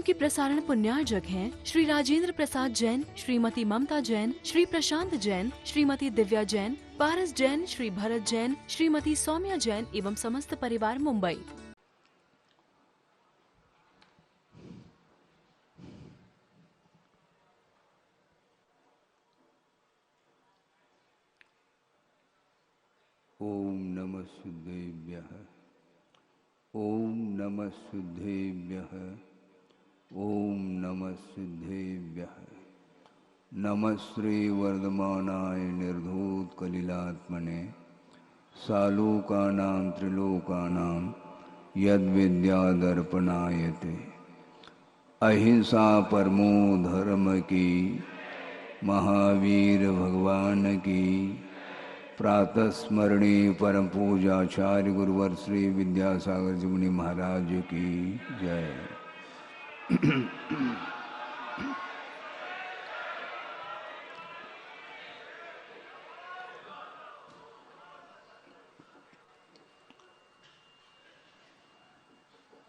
जबकि प्रसारण पुण्यार्जक हैं श्री राजेंद्र प्रसाद जैन, श्रीमती ममता जैन, श्री प्रशांत जैन, श्रीमती दिव्या जैन, पारस जैन, श्री भरत जैन, श्रीमती सौम्या जैन एवं समस्त परिवार मुंबई। ओम नमः शुद्धेभ्यः, ओम नमः शुद्धेभ्यः, ओम नमः शुद्धेभ्यः। नमः श्री वर्धमानाय निर्धूत कलिलात्मने सालोकानां त्रिलोकानां यद्विद्यादर्पणायते। अहिंसा परमो धर्म की, महावीर भगवान की। प्रातः स्मरणीय परम पूजाचार्य गुरुवर श्री विद्यासागर जी मुनि महाराज की जय।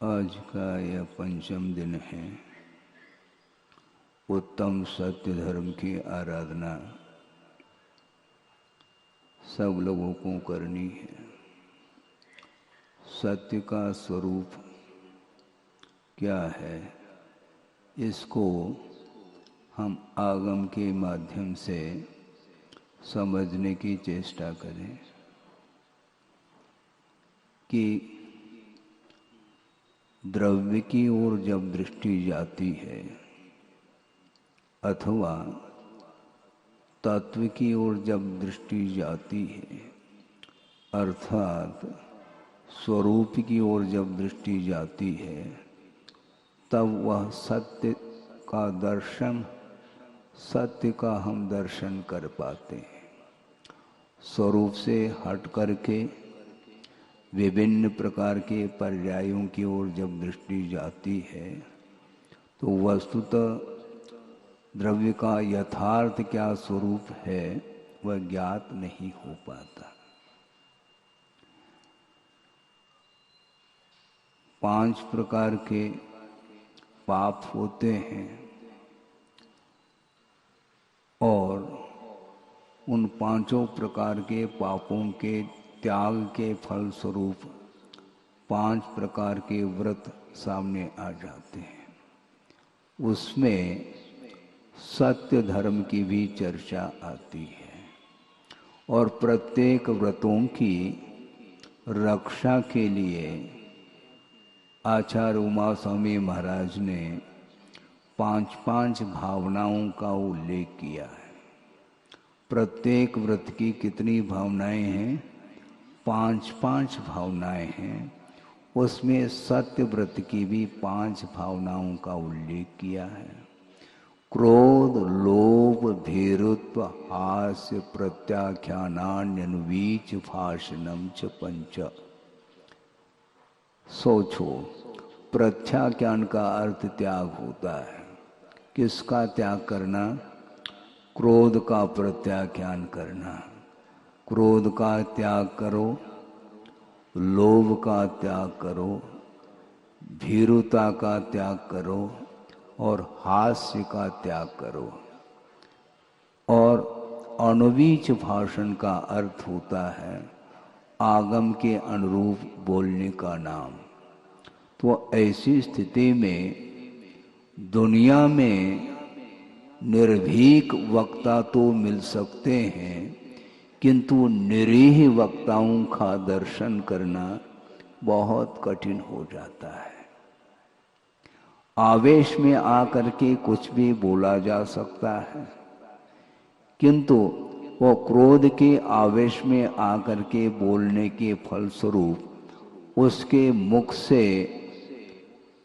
आज का यह पंचम दिन है। उत्तम सत्य धर्म की आराधना सब लोगों को करनी है। सत्य का स्वरूप क्या है, इसको हम आगम के माध्यम से समझने की चेष्टा करें कि द्रव्य की ओर जब दृष्टि जाती है अथवा तत्व की ओर जब दृष्टि जाती है, अर्थात स्वरूप की ओर जब दृष्टि जाती है, तब वह सत्य का दर्शन, सत्य का हम दर्शन कर पाते हैं। स्वरूप से हट करके विभिन्न प्रकार के पर्यायों की ओर जब दृष्टि जाती है तो वस्तुतः द्रव्य का यथार्थ क्या स्वरूप है वह ज्ञात नहीं हो पाता। 5 प्रकार के पाप होते हैं और उन 5 प्रकार के पापों के त्याग के फल स्वरूप 5 प्रकार के व्रत सामने आ जाते हैं। उसमें सत्य धर्म की भी चर्चा आती है और प्रत्येक व्रतों की रक्षा के लिए आचार्य उमा स्वामी महाराज ने 5-5 भावनाओं का उल्लेख किया है। प्रत्येक व्रत की कितनी भावनाएं हैं? 5-5 भावनाएं हैं। उसमें सत्य व्रत की भी 5 भावनाओं का उल्लेख किया है। क्रोध, लोभ, भीरुत्व, हास्य, प्रत्याख्यानान्यनुवीच भाषणम च पंच। सोचो, प्रत्याख्यान का अर्थ त्याग होता है। किसका त्याग करना? क्रोध का प्रत्याख्यान करना। क्रोध का त्याग करो, लोभ का त्याग करो, भीरुता का त्याग करो और हास्य का त्याग करो। और अनुवीच भाषण का अर्थ होता है आगम के अनुरूप बोलने का नाम। तो ऐसी स्थिति में दुनिया में निर्भीक वक्ता तो मिल सकते हैं, किंतु निरीह वक्ताओं का दर्शन करना बहुत कठिन हो जाता है। आवेश में आकर के कुछ भी बोला जा सकता है, किंतु वो क्रोध के आवेश में आकर के बोलने के फलस्वरूप उसके मुख से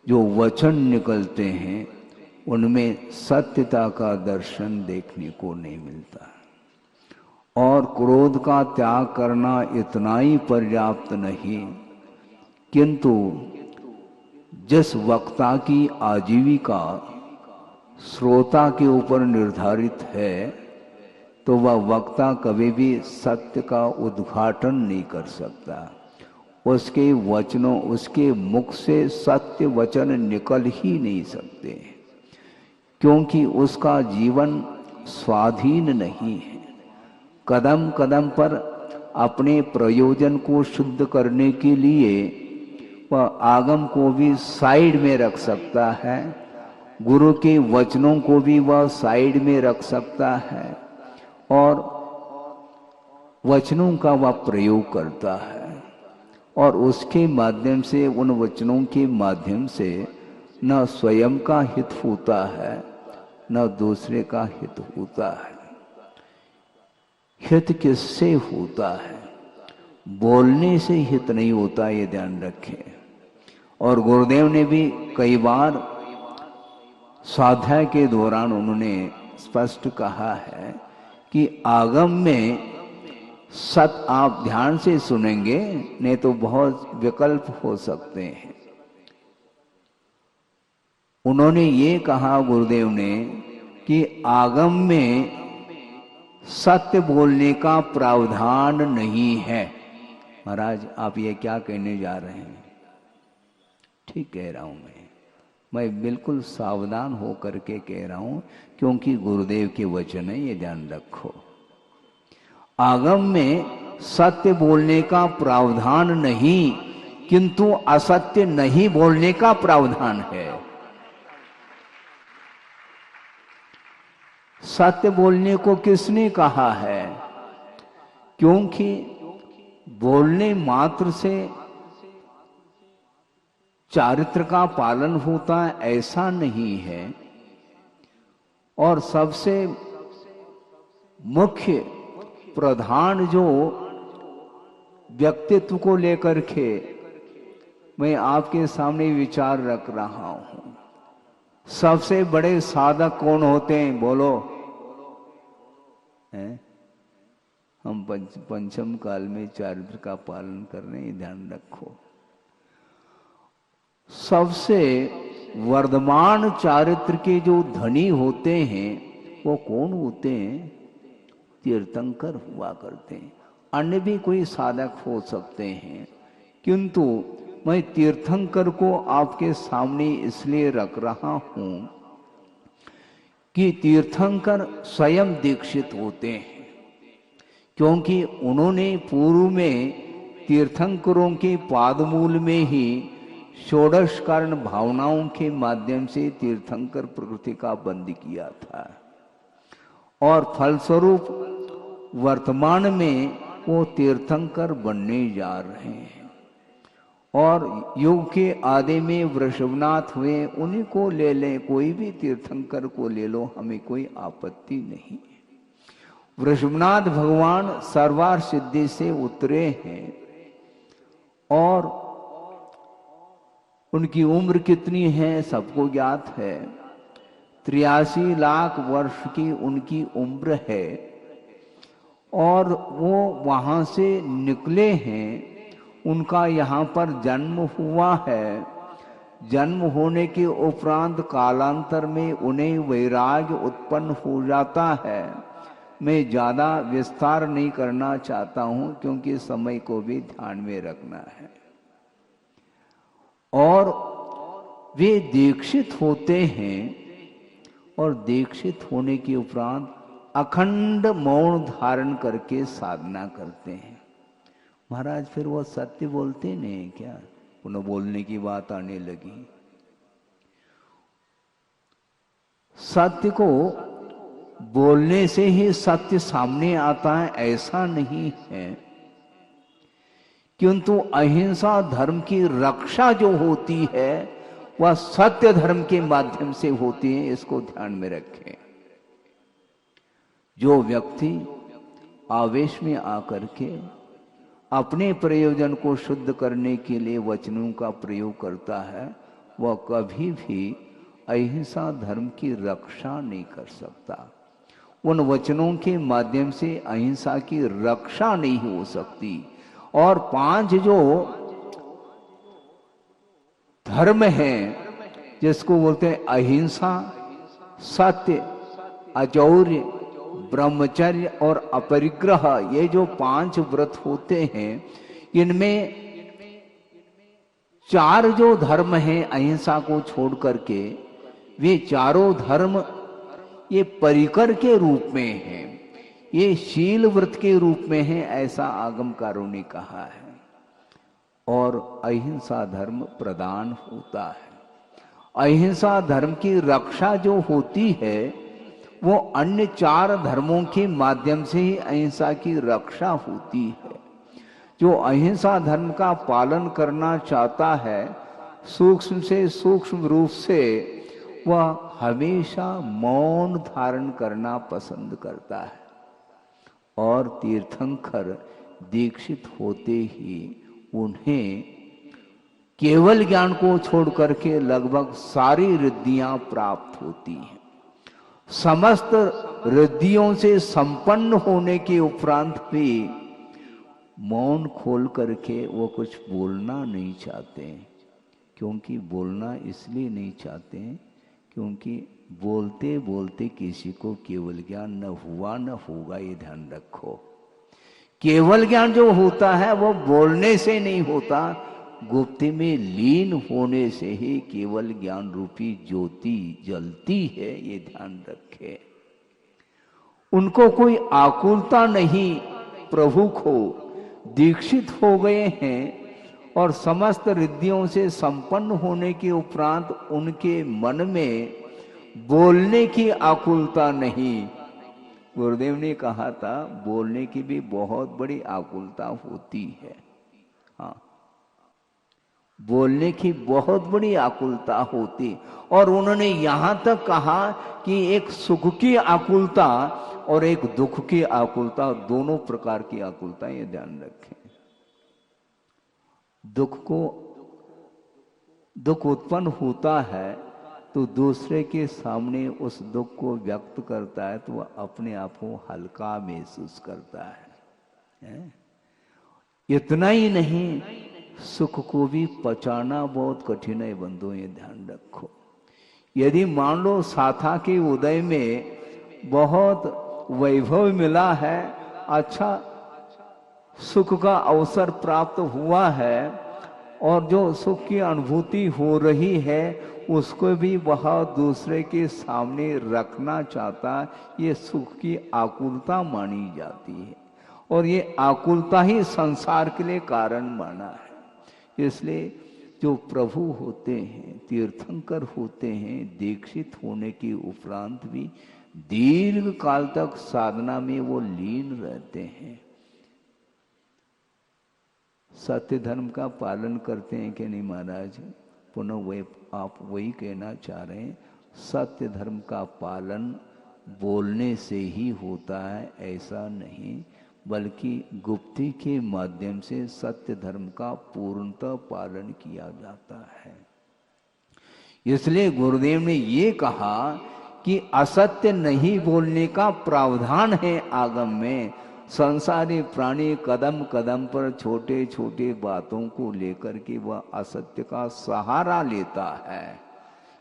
जो वचन निकलते हैं उनमें सत्यता का दर्शन देखने को नहीं मिलता। और क्रोध का त्याग करना इतना ही पर्याप्त नहीं, किंतु जिस वक्ता की आजीविका श्रोता के ऊपर निर्धारित है, तो वह वक्ता कभी भी सत्य का उद्घाटन नहीं कर सकता। उसके वचनों, उसके मुख से सत्य वचन निकल ही नहीं सकते, क्योंकि उसका जीवन स्वाधीन नहीं है। कदम कदम पर अपने प्रयोजन को शुद्ध करने के लिए वह आगम को भी साइड में रख सकता है, गुरु के वचनों को भी वह साइड में रख सकता है, और वचनों का वह प्रयोग करता है, और उसके माध्यम से, उन वचनों के माध्यम से न स्वयं का हित होता है न दूसरे का हित होता है। हित किससे होता है? बोलने से हित नहीं होता, ये ध्यान रखें। और गुरुदेव ने भी कई बार स्वाध्याय के दौरान उन्होंने स्पष्ट कहा है कि आगम में सत आप ध्यान से सुनेंगे, नहीं तो बहुत विकल्प हो सकते हैं। उन्होंने ये कहा गुरुदेव ने कि आगम में सत्य बोलने का प्रावधान नहीं है। महाराज आप ये क्या कहने जा रहे हैं? ठीक कह रहा हूं मैं बिल्कुल सावधान होकर के कह रहा हूं, क्योंकि गुरुदेव के वचन है, ये ध्यान रखो। आगम में सत्य बोलने का प्रावधान नहीं, किंतु असत्य नहीं बोलने का प्रावधान है। सत्य बोलने को किसने कहा है? क्योंकि बोलने मात्र से चारित्र का पालन होता है ऐसा नहीं है। और सबसे मुख्य प्रधान जो व्यक्तित्व को लेकर के मैं आपके सामने विचार रख रहा हूं, सबसे बड़े साधक कौन होते हैं? बोलो। हैं? हम पंचम काल में चारित्र का पालन कर रहे हैं, ध्यान रखो। सबसे वर्धमान चारित्र के जो धनी होते हैं वो कौन होते हैं? तीर्थंकर हुआ करते हैं। अन्य भी कोई साधक हो सकते हैं, किंतु मैं तीर्थंकर को आपके सामने इसलिए रख रहा हूं कि तीर्थंकर स्वयं दीक्षित होते हैं, क्योंकि उन्होंने पूर्व में तीर्थंकरों के पादमूल में ही षोडश कारण भावनाओं के माध्यम से तीर्थंकर प्रकृति का बंद किया था, और फलस्वरूप वर्तमान में वो तीर्थंकर बनने जा रहे हैं। और युग के आदि में वृषभनाथ हुए, उन्हीं को ले लें, कोई भी तीर्थंकर को ले लो, हमें कोई आपत्ति नहीं। वृषभनाथ भगवान सर्वार सिद्धि से उतरे हैं, और उनकी उम्र कितनी है सबको ज्ञात है। 83 लाख वर्ष की उनकी उम्र है, और वो वहां से निकले हैं। उनका यहाँ पर जन्म हुआ है। जन्म होने के उपरांत कालांतर में उन्हें वैराग्य उत्पन्न हो जाता है। मैं ज्यादा विस्तार नहीं करना चाहता हूं, क्योंकि समय को भी ध्यान में रखना है। और वे दीक्षित होते हैं, और दीक्षित होने के उपरांत अखंड मौन धारण करके साधना करते हैं। महाराज फिर वो सत्य बोलते नहीं क्या? पुनः बोलने की बात आने लगी। सत्य को बोलने से ही सत्य सामने आता है ऐसा नहीं है, किंतु अहिंसा धर्म की रक्षा जो होती है वह सत्य धर्म के माध्यम से होती है। इसको ध्यान में रखें। जो व्यक्ति आवेश में आकर के अपने प्रयोजन को शुद्ध करने के लिए वचनों का प्रयोग करता है, वह कभी भी अहिंसा धर्म की रक्षा नहीं कर सकता। उन वचनों के माध्यम से अहिंसा की रक्षा नहीं हो सकती। और 5 जो धर्म हैं, जिसको बोलते हैं अहिंसा, सत्य, अचौर्य, ब्रह्मचर्य और अपरिग्रह, ये जो 5 व्रत होते हैं, इनमें चार जो धर्म हैं अहिंसा को छोड़ करके, वे चारों धर्म ये परिकर के रूप में हैं, ये शील व्रत के रूप में हैं, ऐसा आगमकारों ने कहा है। और अहिंसा धर्म प्रदान होता है। अहिंसा धर्म की रक्षा जो होती है वो अन्य चार धर्मों के माध्यम से ही अहिंसा की रक्षा होती है। जो अहिंसा धर्म का पालन करना चाहता है, सूक्ष्म से सूक्ष्म रूप से वह हमेशा मौन धारण करना पसंद करता है। और तीर्थंकर दीक्षित होते ही उन्हें केवल ज्ञान को छोड़ करके लगभग सारी रिद्धियां प्राप्त होती हैं। समस्त रिद्धियों से संपन्न होने के उपरांत भी मौन खोल करके वो कुछ बोलना नहीं चाहते। क्योंकि बोलना इसलिए नहीं चाहते क्योंकि बोलते बोलते किसी को केवल ज्ञान न हुआ न होगा, ये ध्यान रखो। केवल ज्ञान जो होता है वो बोलने से नहीं होता, गुप्ति में लीन होने से ही केवल ज्ञान रूपी ज्योति जलती है, ये ध्यान रखे। उनको कोई आकुलता नहीं, प्रभु को दीक्षित हो गए हैं और समस्त रिद्धियों से संपन्न होने के उपरांत उनके मन में बोलने की आकुलता नहीं। गुरुदेव ने कहा था बोलने की भी बहुत बड़ी आकुलता होती है। हाँ, बोलने की बहुत बड़ी आकुलता होती। और उन्होंने यहां तक कहा कि एक सुख की आकुलता और एक दुख की आकुलता, दोनों प्रकार की आकुलता, ये ध्यान रखें। दुख उत्पन्न होता है तो दूसरे के सामने उस दुख को व्यक्त करता है तो वह अपने आप को हल्का महसूस करता है? इतना ही नहीं, सुख को भी पचाना बहुत कठिन है बंधु, ये ध्यान रखो। यदि मान लो साथा के उदय में बहुत वैभव मिला है, अच्छा सुख का अवसर प्राप्त हुआ है और जो सुख की अनुभूति हो रही है उसको भी वह दूसरे के सामने रखना चाहता, ये सुख की आकुलता मानी जाती है। और ये आकुलता ही संसार के लिए कारण माना है। इसलिए जो प्रभु होते हैं, तीर्थंकर होते हैं, दीक्षित होने के उपरांत भी दीर्घ काल तक साधना में वो लीन रहते हैं। सत्य धर्म का पालन करते हैं कि नहीं महाराज? पुनः वही आप वही कहना चाह रहे हैं, सत्य धर्म का पालन बोलने से ही होता है ऐसा नहीं, बल्कि गुप्ती के माध्यम से सत्य धर्म का पूर्णतः पालन किया जाता है। इसलिए गुरुदेव ने ये कहा कि असत्य नहीं बोलने का प्रावधान है आगम में। संसारी प्राणी कदम कदम पर छोटे छोटे बातों को लेकर के वह असत्य का सहारा लेता है।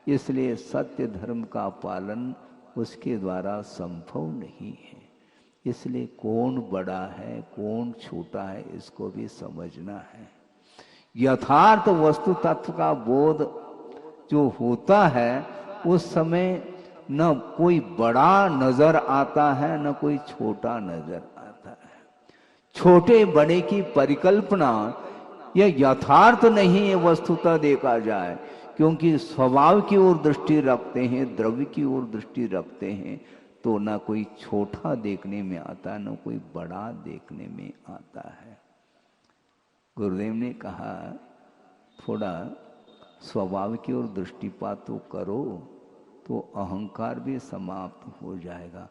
इसलिए सत्य धर्म का पालन उसके द्वारा संभव नहीं है। इसलिए कौन बड़ा है कौन छोटा है इसको भी समझना है। यथार्थ वस्तु तत्व का बोध जो होता है उस समय न कोई बड़ा नजर आता है न कोई छोटा नजर आता है। छोटे बड़े की परिकल्पना यह यथार्थ नहीं है वस्तुतः देखा जाए, क्योंकि स्वभाव की ओर दृष्टि रखते हैं, द्रव्य की ओर दृष्टि रखते हैं, तो ना कोई छोटा देखने में आता है न कोई बड़ा देखने में आता है। गुरुदेव ने कहा थोड़ा स्वभाव की ओर दृष्टिपात तो करो तो अहंकार भी समाप्त हो जाएगा,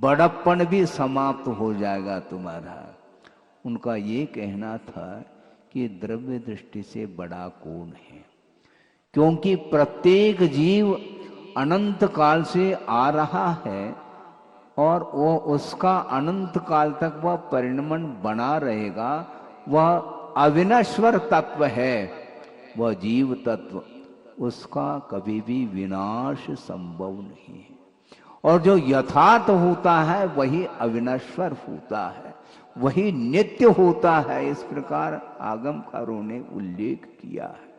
बड़प्पन भी समाप्त हो जाएगा तुम्हारा। उनका ये कहना था कि द्रव्य दृष्टि से बड़ा कौन है, क्योंकि प्रत्येक जीव अनंत काल से आ रहा है और वो उसका अनंत काल तक वह परिणमन बना रहेगा। वह अविनश्वर तत्व है, वह जीव तत्व, उसका कभी भी विनाश संभव नहीं है। और जो यथार्थ होता है वही अविनश्वर होता है, वही नित्य होता है। इस प्रकार आगमकारों ने उल्लेख किया है।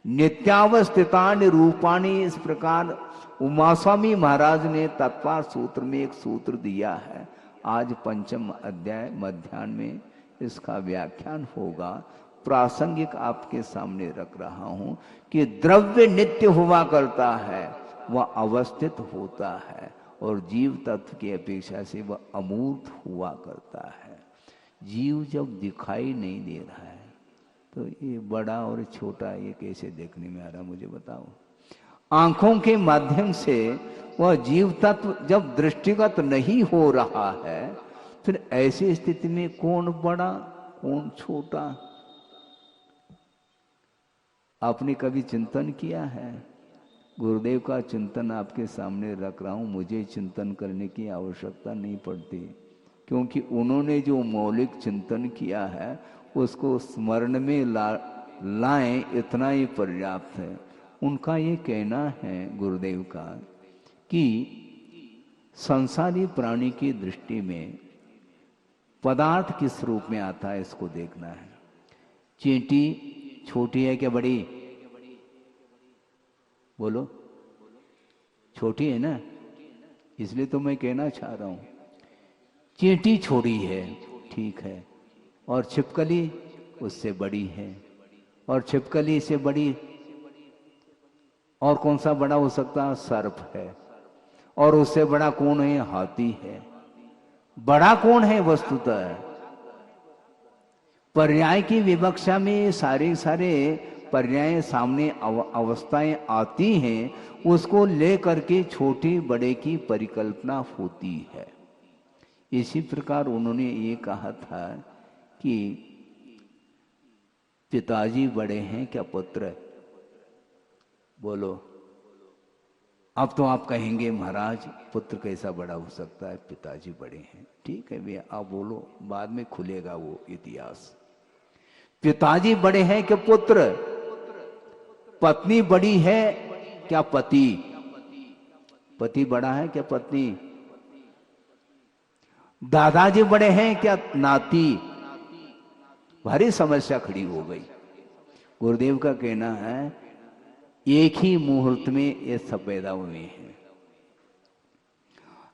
नित्यावस्थितानि रूपाणी, इस प्रकार उमास्वामी महाराज ने तत्वार सूत्र में एक सूत्र दिया है। आज पंचम अध्याय मध्याह्न में इसका व्याख्यान होगा। प्रासंगिक आपके सामने रख रहा हूं कि द्रव्य नित्य हुआ करता है, वह अवस्थित होता है, और जीव तत्व की अपेक्षा से वह अमूर्त हुआ करता है। जीव जब दिखाई नहीं दे रहा है तो ये बड़ा और छोटा ये कैसे देखने में आ रहा, मुझे बताओ। आंखों के माध्यम से वह जीव तत्व जब दृष्टिगत नहीं हो रहा है, फिर ऐसी स्थिति में कौन बड़ा कौन छोटा, आपने कभी चिंतन किया है? गुरुदेव का चिंतन आपके सामने रख रहा हूं। मुझे चिंतन करने की आवश्यकता नहीं पड़ती, क्योंकि उन्होंने जो मौलिक चिंतन किया है उसको स्मरण में लाएं, इतना ही पर्याप्त है। उनका ये कहना है गुरुदेव का कि संसारी प्राणी की दृष्टि में पदार्थ किस रूप में आता है इसको देखना है। चींटी छोटी है क्या बड़ी? बोलो, छोटी है ना, इसलिए तो मैं कहना चाह रहा हूं चींटी छोटी है, ठीक है, और छिपकली उससे बड़ी है, और छिपकली से बड़ी और कौन सा बड़ा हो सकता है? सर्प है, और उससे बड़ा कौन है? हाथी है। बड़ा कौन है वस्तुतः? पर्याय की विवक्षा में सारे पर्याय सामने अवस्थाएं आती हैं, उसको लेकर के छोटे बड़े की परिकल्पना होती है। इसी प्रकार उन्होंने ये कहा था कि पिताजी बड़े हैं क्या पुत्र? बोलो। अब तो आप कहेंगे महाराज पुत्र कैसा बड़ा हो सकता है, पिताजी बड़े हैं। ठीक है भैया, आप बोलो, बाद में खुलेगा वो इतिहास। पिताजी बड़े हैं क्या पुत्र? पत्नी बड़ी है क्या पति? पति बड़ा है क्या पत्नी? दादाजी बड़े हैं क्या नाती? भारी समस्या खड़ी हो गई। गुरुदेव का कहना है एक ही मुहूर्त में ये सब पैदा हुए हैं।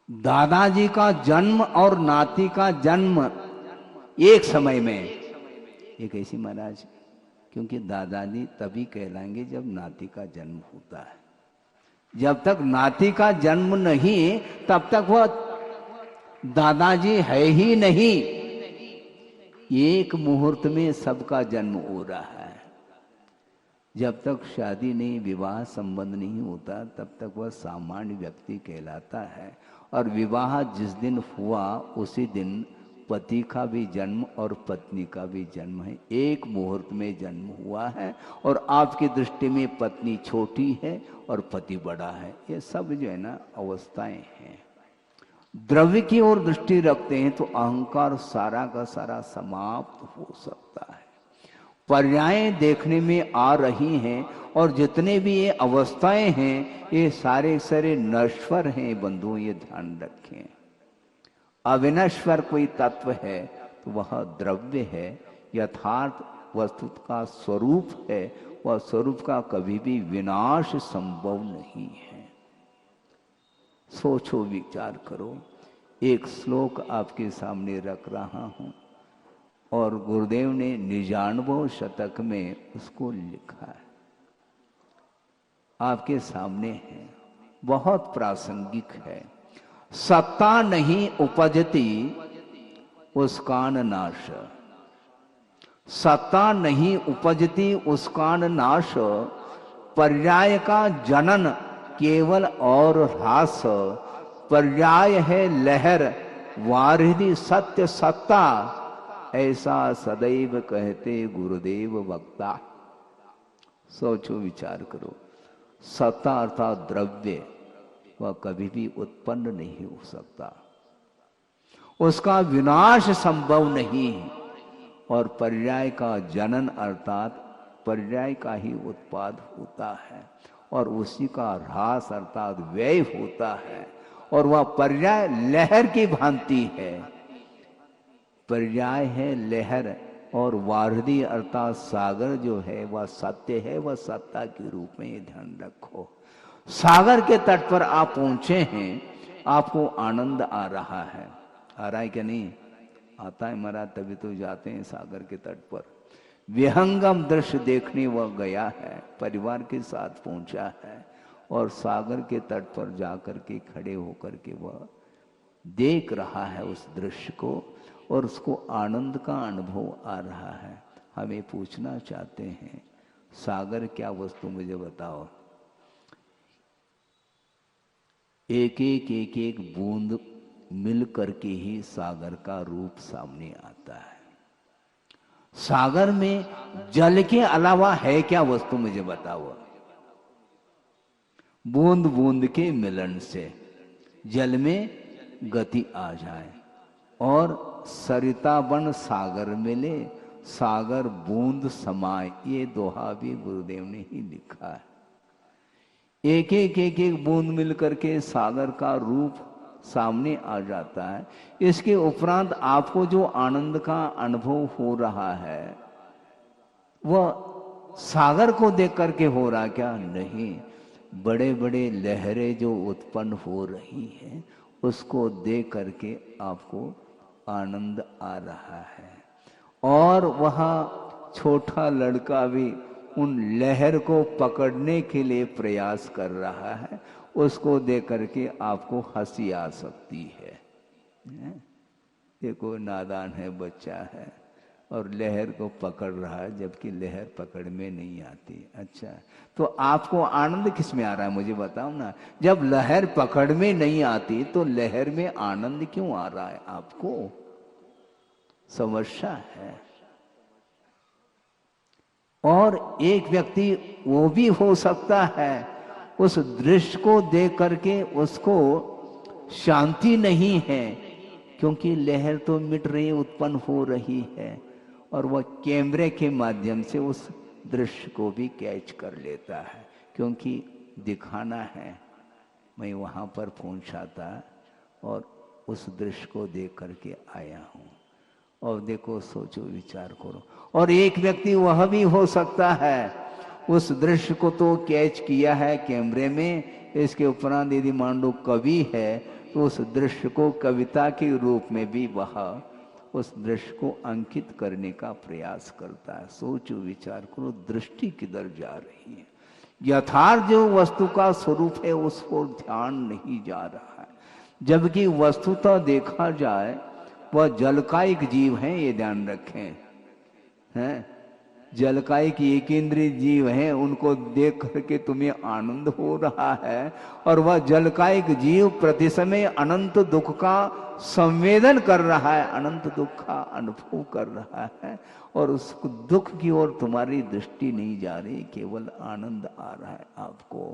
दादाजी का जन्म और नाती का जन्म एक समय में। ये कैसी महाराज? क्योंकि दादाजी तभी कहलाएंगे जब नाती का जन्म होता है। जब तक नाती का जन्म नहीं तब तक वह दादाजी है ही नहीं। एक मुहूर्त में सबका जन्म हो रहा है। जब तक शादी नहीं, विवाह संबंध नहीं होता, तब तक वह सामान्य व्यक्ति कहलाता है। और विवाह जिस दिन हुआ उसी दिन पति का भी जन्म और पत्नी का भी जन्म है। एक मुहूर्त में जन्म हुआ है, और आपकी दृष्टि में पत्नी छोटी है और पति बड़ा है। ये सब जो है ना अवस्थाएं हैं। द्रव्य की ओर दृष्टि रखते हैं तो अहंकार सारा का सारा समाप्त हो सकता है। पर्याय देखने में आ रही हैं, और जितने भी ये अवस्थाएं हैं ये सारे नश्वर हैं बंधु, ये ध्यान रखें। अविनश्वर कोई तत्व है तो वह द्रव्य है। यथार्थ वस्तु का स्वरूप है, वह स्वरूप का कभी भी विनाश संभव नहीं है। सोचो, विचार करो। एक श्लोक आपके सामने रख रहा हूं, और गुरुदेव ने 99 शतक में उसको लिखा है, आपके सामने है, बहुत प्रासंगिक है। सत्ता नहीं उपजती उसकान नाश, सत्ता नहीं उपजती उसकान नाश, पर्याय का जनन केवल और ह्रास, पर्याय है लहर वारिधि सत्य सत्ता, ऐसा सदैव कहते गुरुदेव वक्ता। सोचो, विचार करो। सत्ता अर्थात द्रव्य वह कभी भी उत्पन्न नहीं हो सकता, उसका विनाश संभव नहीं। और पर्याय का जनन अर्थात पर्याय का ही उत्पाद होता है, और उसी का ह्रास अर्थात व्यय होता है। और वह पर्याय लहर की भांति है। पर्याय है लहर, और वारधि अर्थात सागर जो है वह सत्य है, वह सत्ता के रूप में, ये ध्यान रखो। सागर के तट पर आप पहुंचे हैं, आपको आनंद आ रहा है। आ रहा है क्या नहीं? आता है महाराज, तभी तो जाते हैं सागर के तट पर। विहंगम दृश्य देखने वह गया है, परिवार के साथ पहुंचा है और सागर के तट पर जाकर के खड़े होकर के वह देख रहा है उस दृश्य को और उसको आनंद का अनुभव आ रहा है। हमें पूछना चाहते हैं, सागर क्या वस्तु, मुझे बताओ। एक एक बूंद मिल करके ही सागर का रूप सामने आता है। सागर में जल के अलावा है क्या वस्तु, मुझे बताओ। बूंद बूंद के मिलन से जल में गति आ जाए और सरिता बन सागर मिले, सागर बूंद समाए, ये दोहा भी गुरुदेव ने ही लिखा है। एक बूंद मिल करके सागर का रूप सामने आ जाता है। इसके उपरांत आपको जो आनंद का अनुभव हो रहा है वह सागर को देख करके हो रहा क्या? नहीं, बड़े बड़े लहरें जो उत्पन्न हो रही हैं उसको देख करके आपको आनंद आ रहा है। और वह छोटा लड़का भी उन लहर को पकड़ने के लिए प्रयास कर रहा है, उसको देख करके आपको हंसी आ सकती है। देखो, नादान है, बच्चा है और लहर को पकड़ रहा है, जबकि लहर पकड़ में नहीं आती। अच्छा, तो आपको आनंद किस में आ रहा है, मुझे बताओ ना। जब लहर पकड़ में नहीं आती तो लहर में आनंद क्यों आ रहा है आपको? समस्या है। और एक व्यक्ति वो भी हो सकता है उस दृश्य को देख करके उसको शांति नहीं है, क्योंकि लहर तो मिट रही, उत्पन्न हो रही है और वह कैमरे के माध्यम से उस दृश्य को भी कैच कर लेता है, क्योंकि दिखाना है। मैं वहां पर पहुंचा था और उस दृश्य को देख करके आया हूं। और देखो, सोचो, विचार करो। और एक व्यक्ति वह भी हो सकता है, उस दृश्य को तो कैच किया है कैमरे में, इसके उपरांत यदि मान लो कवि है तो उस दृश्य को कविता के रूप में भी वह उस दृश्य को अंकित करने का प्रयास करता है। सोचो, विचार करो, दृष्टि किधर जा रही है। यथार्थ जो वस्तु का स्वरूप है उस पर ध्यान नहीं जा रहा है, जबकि वस्तुतः देखा जाए वह जल का एक जीव है, ये ध्यान रखें। हैं, जल का एक इंद्रिय जीव है, उनको देख करके तुम्हें आनंद हो रहा है और वह जल का एक जीव प्रति समय अनंत दुख का संवेदन कर रहा है, अनंत दुख का अनुभव कर रहा है और उस दुख की ओर तुम्हारी दृष्टि नहीं जा रही, केवल आनंद आ रहा है आपको।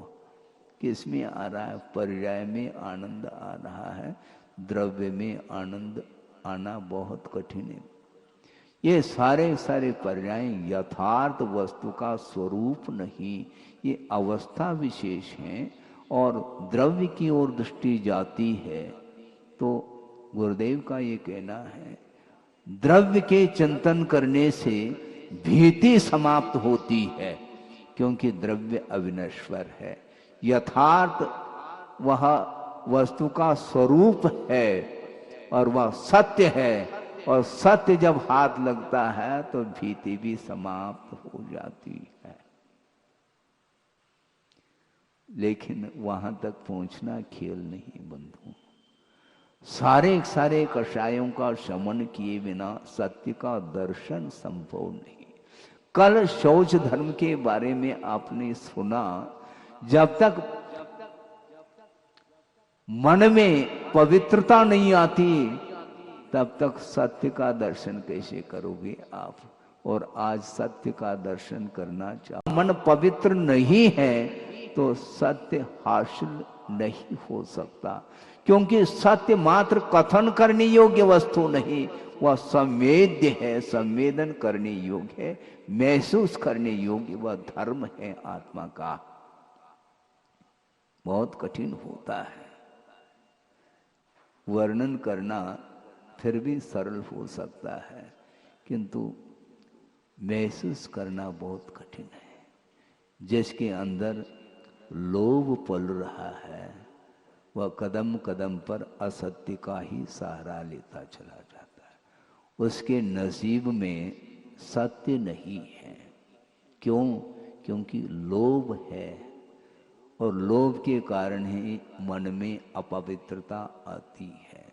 किस में आ रहा है? पर्याय में आनंद आ रहा है, द्रव्य में आनंद आना बहुत कठिन है। ये सारे सारे पर्याय यथार्थ वस्तु का स्वरूप नहीं, ये अवस्था विशेष हैं और द्रव्य की ओर दृष्टि जाती है तो गुरुदेव का ये कहना है, द्रव्य के चिंतन करने से भीति समाप्त होती है, क्योंकि द्रव्य अविनश्वर है। यथार्थ वह वस्तु का स्वरूप है और वह सत्य है, और सत्य जब हाथ लगता है तो भीति भी समाप्त हो जाती है। लेकिन वहां तक पहुंचना खेल नहीं बंधु। सारे सारे कषायों का शमन किए बिना सत्य का दर्शन संभव नहीं। कल शौच धर्म के बारे में आपने सुना, जब तक मन में पवित्रता नहीं आती तब तक सत्य का दर्शन कैसे करोगे आप? और आज सत्य का दर्शन करना चाहो, मन पवित्र नहीं है तो सत्य हासिल नहीं हो सकता, क्योंकि सत्य मात्र कथन करने योग्य वस्तु नहीं, वह संवेद्य है, संवेदन करने योग्य है, महसूस करने योग्य वह धर्म है आत्मा का। बहुत कठिन होता है वर्णन करना, फिर भी सरल हो सकता है, किंतु महसूस करना बहुत कठिन है। जिसके अंदर लोभ पल रहा है वह कदम कदम पर असत्य का ही सहारा लेता चला जाता है। उसके नसीब में सत्य नहीं है। क्यों? क्योंकि लोभ है, और लोभ के कारण ही मन में अपवित्रता आती है,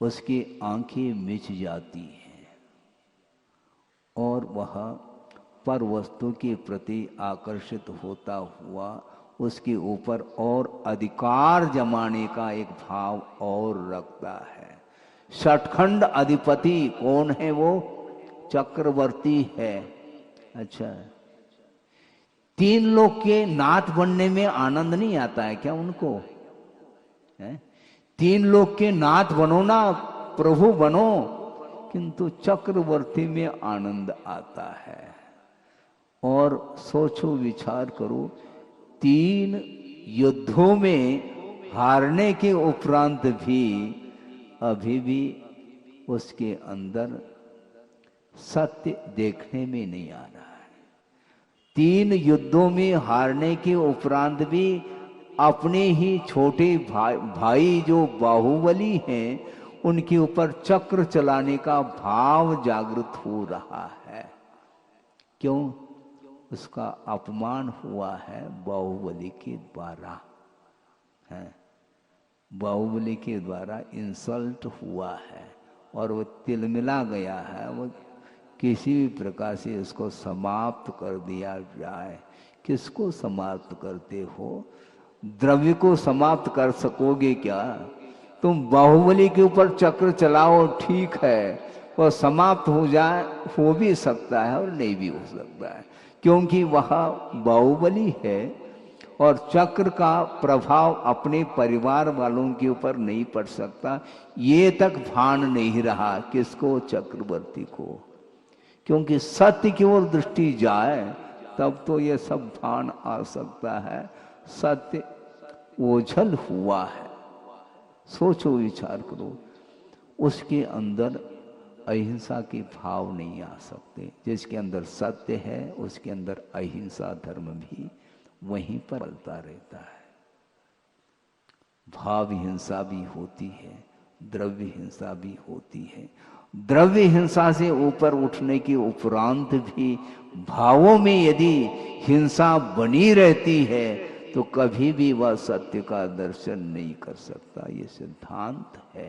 उसकी आंखें मिच जाती हैं और वह पर वस्तु के प्रति आकर्षित होता हुआ उसके ऊपर और अधिकार जमाने का एक भाव और रखता है। षटखंड अधिपति कौन है? वो चक्रवर्ती है। अच्छा, 3 लोग के नाथ बनने में आनंद नहीं आता है क्या उनको? है? 3 लोग के नाथ बनो ना, प्रभु बनो, किंतु चक्रवर्ती में आनंद आता है। और सोचो, विचार करो, 3 युद्धों में हारने के उपरांत भी अभी भी उसके अंदर सत्य देखने में नहीं आ रहा है। 3 युद्धों में हारने के उपरांत भी अपने ही छोटे भाई जो बाहुबली हैं उनके ऊपर चक्र चलाने का भाव जागृत हो रहा है। क्यों? उसका अपमान हुआ है बाहुबली के द्वारा, है बाहुबली के द्वारा इंसल्ट हुआ है और वो तिलमिला गया है। वो किसी भी प्रकार से इसको समाप्त कर दिया जाए। किसको समाप्त करते हो? द्रव्य को समाप्त कर सकोगे क्या? तुम बाहुबली के ऊपर चक्र चलाओ, ठीक है, वह समाप्त हो जाए, हो भी सकता है और नहीं भी हो सकता है, क्योंकि वह बाहुबली है और चक्र का प्रभाव अपने परिवार वालों के ऊपर नहीं पड़ सकता। ये तक भान नहीं रहा। किसको? चक्रवर्ती को। क्योंकि सत्य की ओर दृष्टि जाए तब तो ये सब भान आ सकता है। सत्य ओझल हुआ है। सोचो, विचार करो, उसके अंदर अहिंसा के भाव नहीं आ सकते। जिसके अंदर सत्य है उसके अंदर अहिंसा धर्म भी वहीं पर चलता रहता है। भाव हिंसा भी होती है, द्रव्य हिंसा भी होती है। द्रव्य हिंसा से ऊपर उठने के उपरांत भी भावों में यदि हिंसा बनी रहती है तो कभी भी वह सत्य का दर्शन नहीं कर सकता। ये सिद्धांत है।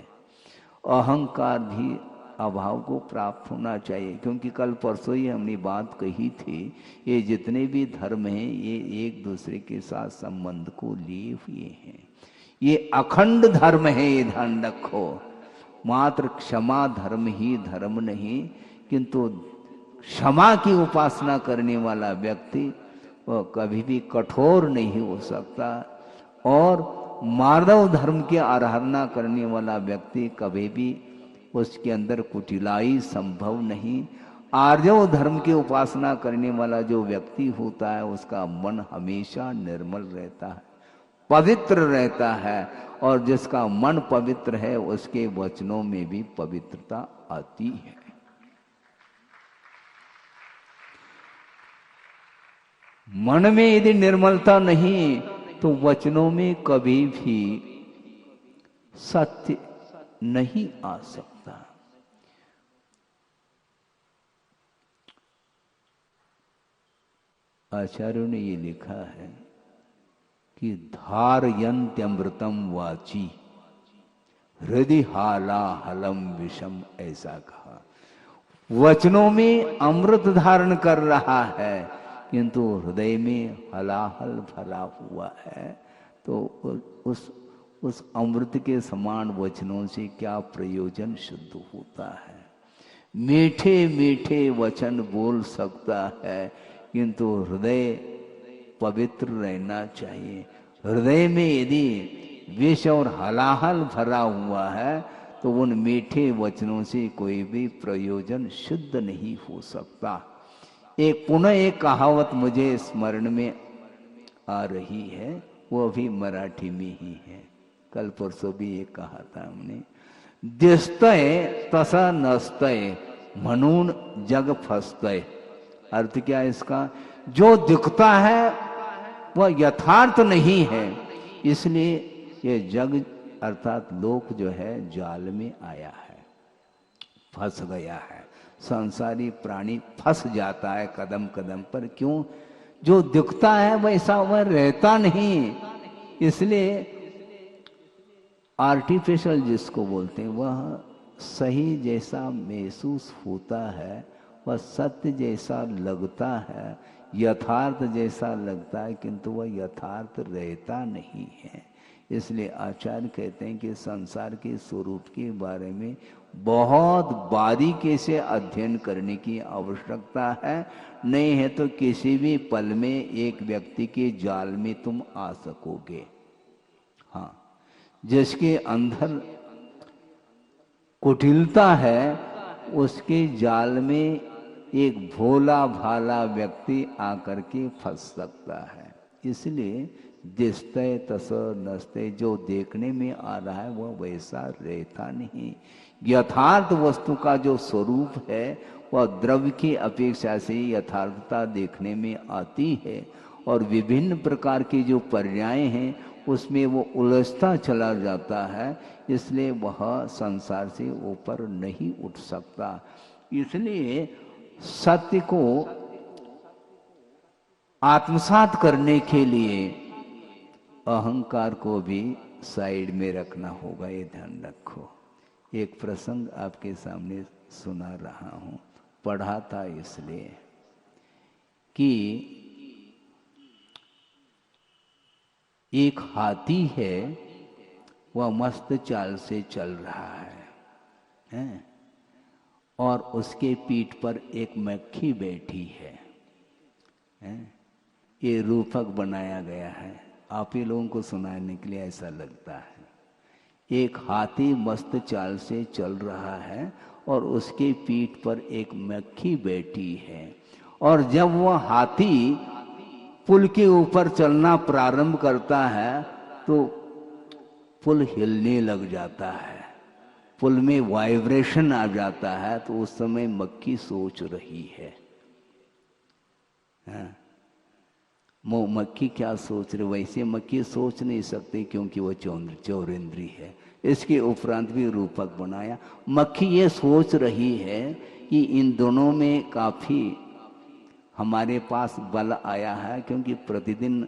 अहंकार भी अभाव को प्राप्त होना चाहिए, क्योंकि कल परसों ही हमने बात कही थी, ये जितने भी धर्म हैं ये एक दूसरे के साथ संबंध को लिए हुए हैं। ये अखंड धर्म है, ये ध्यान रखो। मात्र क्षमा धर्म ही धर्म नहीं, किंतु क्षमा की उपासना करने वाला व्यक्ति वह कभी भी कठोर नहीं हो सकता, और मानव धर्म की आराधना करने वाला व्यक्ति कभी भी उसके अंदर कुटिलाई संभव नहीं। आर्यव धर्म की उपासना करने वाला जो व्यक्ति होता है उसका मन हमेशा निर्मल रहता है, पवित्र रहता है, और जिसका मन पवित्र है उसके वचनों में भी पवित्रता आती है। मन में यदि निर्मलता नहीं तो वचनों में कभी भी सत्य नहीं आ सकता। आचार्यों ने ये लिखा है कि धारयन्त्यमृतम वाची हृदय हालाहलम विषम, ऐसा कहा। वचनों में अमृत धारण कर रहा है किंतु हृदय में हलाहल भरा हुआ है, तो उस अमृत के समान वचनों से क्या प्रयोजन शुद्ध होता है? मीठे मीठे वचन बोल सकता है किंतु हृदय पवित्र रहना चाहिए। हृदय में यदि विष और हलाहल भरा हुआ है तो उन मीठे वचनों से कोई भी प्रयोजन शुद्ध नहीं हो सकता। पुनः एक कहावत मुझे स्मरण में आ रही है, वो भी मराठी में ही है। कल परसों भी ये कहा था हमने, दिसतय तसा नसतय, म्हणून जग फंस गए। अर्थ क्या है इसका? जो दिखता है वह यथार्थ नहीं है, इसलिए ये जग अर्थात लोक जो है जाल में आया है, फंस गया है। संसारी प्राणी फंस जाता है कदम कदम पर। क्यों? जो दिखता है वैसा वह रहता नहीं, इसलिए आर्टिफिशियल जिसको बोलते हैं वह सही जैसा महसूस होता है, वह सत्य जैसा लगता है, यथार्थ जैसा लगता है, किंतु वह यथार्थ रहता नहीं है। इसलिए आचार्य कहते हैं कि संसार के स्वरूप के बारे में बहुत बारीकी से अध्ययन करने की आवश्यकता है, नहीं है तो किसी भी पल में एक व्यक्ति के जाल में तुम आ सकोगे। हाँ, जिसके अंदर कुटिलता है उसके जाल में एक भोला भाला व्यक्ति आकर के फंस सकता है। इसलिए दिसते तस नसते, जो देखने में आ रहा है वह वैसा रहता नहीं। यथार्थ वस्तु का जो स्वरूप है वह द्रव्य की अपेक्षा से यथार्थता देखने में आती है, और विभिन्न प्रकार की जो पर्याय हैं उसमें वो उलझता चला जाता है, इसलिए वह संसार से ऊपर नहीं उठ सकता। इसलिए सत्य को आत्मसात करने के लिए अहंकार को भी साइड में रखना होगा, ये ध्यान रखो। एक प्रसंग आपके सामने सुना रहा हूं, पढ़ा था इसलिए कि एक हाथी है, वह मस्त चाल से चल रहा है? और उसके पीठ पर एक मक्खी बैठी है? ये रूपक बनाया गया है, आप ही लोगों को सुनाने के लिए ऐसा लगता है। एक हाथी मस्त चाल से चल रहा है और उसके पीठ पर एक मक्खी बैठी है, और जब वह हाथी पुल के ऊपर चलना प्रारंभ करता है तो पुल हिलने लग जाता है, पुल में वाइब्रेशन आ जाता है। तो उस समय मक्खी सोच रही है, मक्खी क्या सोच रही? वैसे मक्खी सोच नहीं सकती क्योंकि वह चौरेंद्री है। इसके उपरांत भी रूपक बनाया। मक्खी ये सोच रही है कि इन दोनों में काफी हमारे पास बल आया है, क्योंकि प्रतिदिन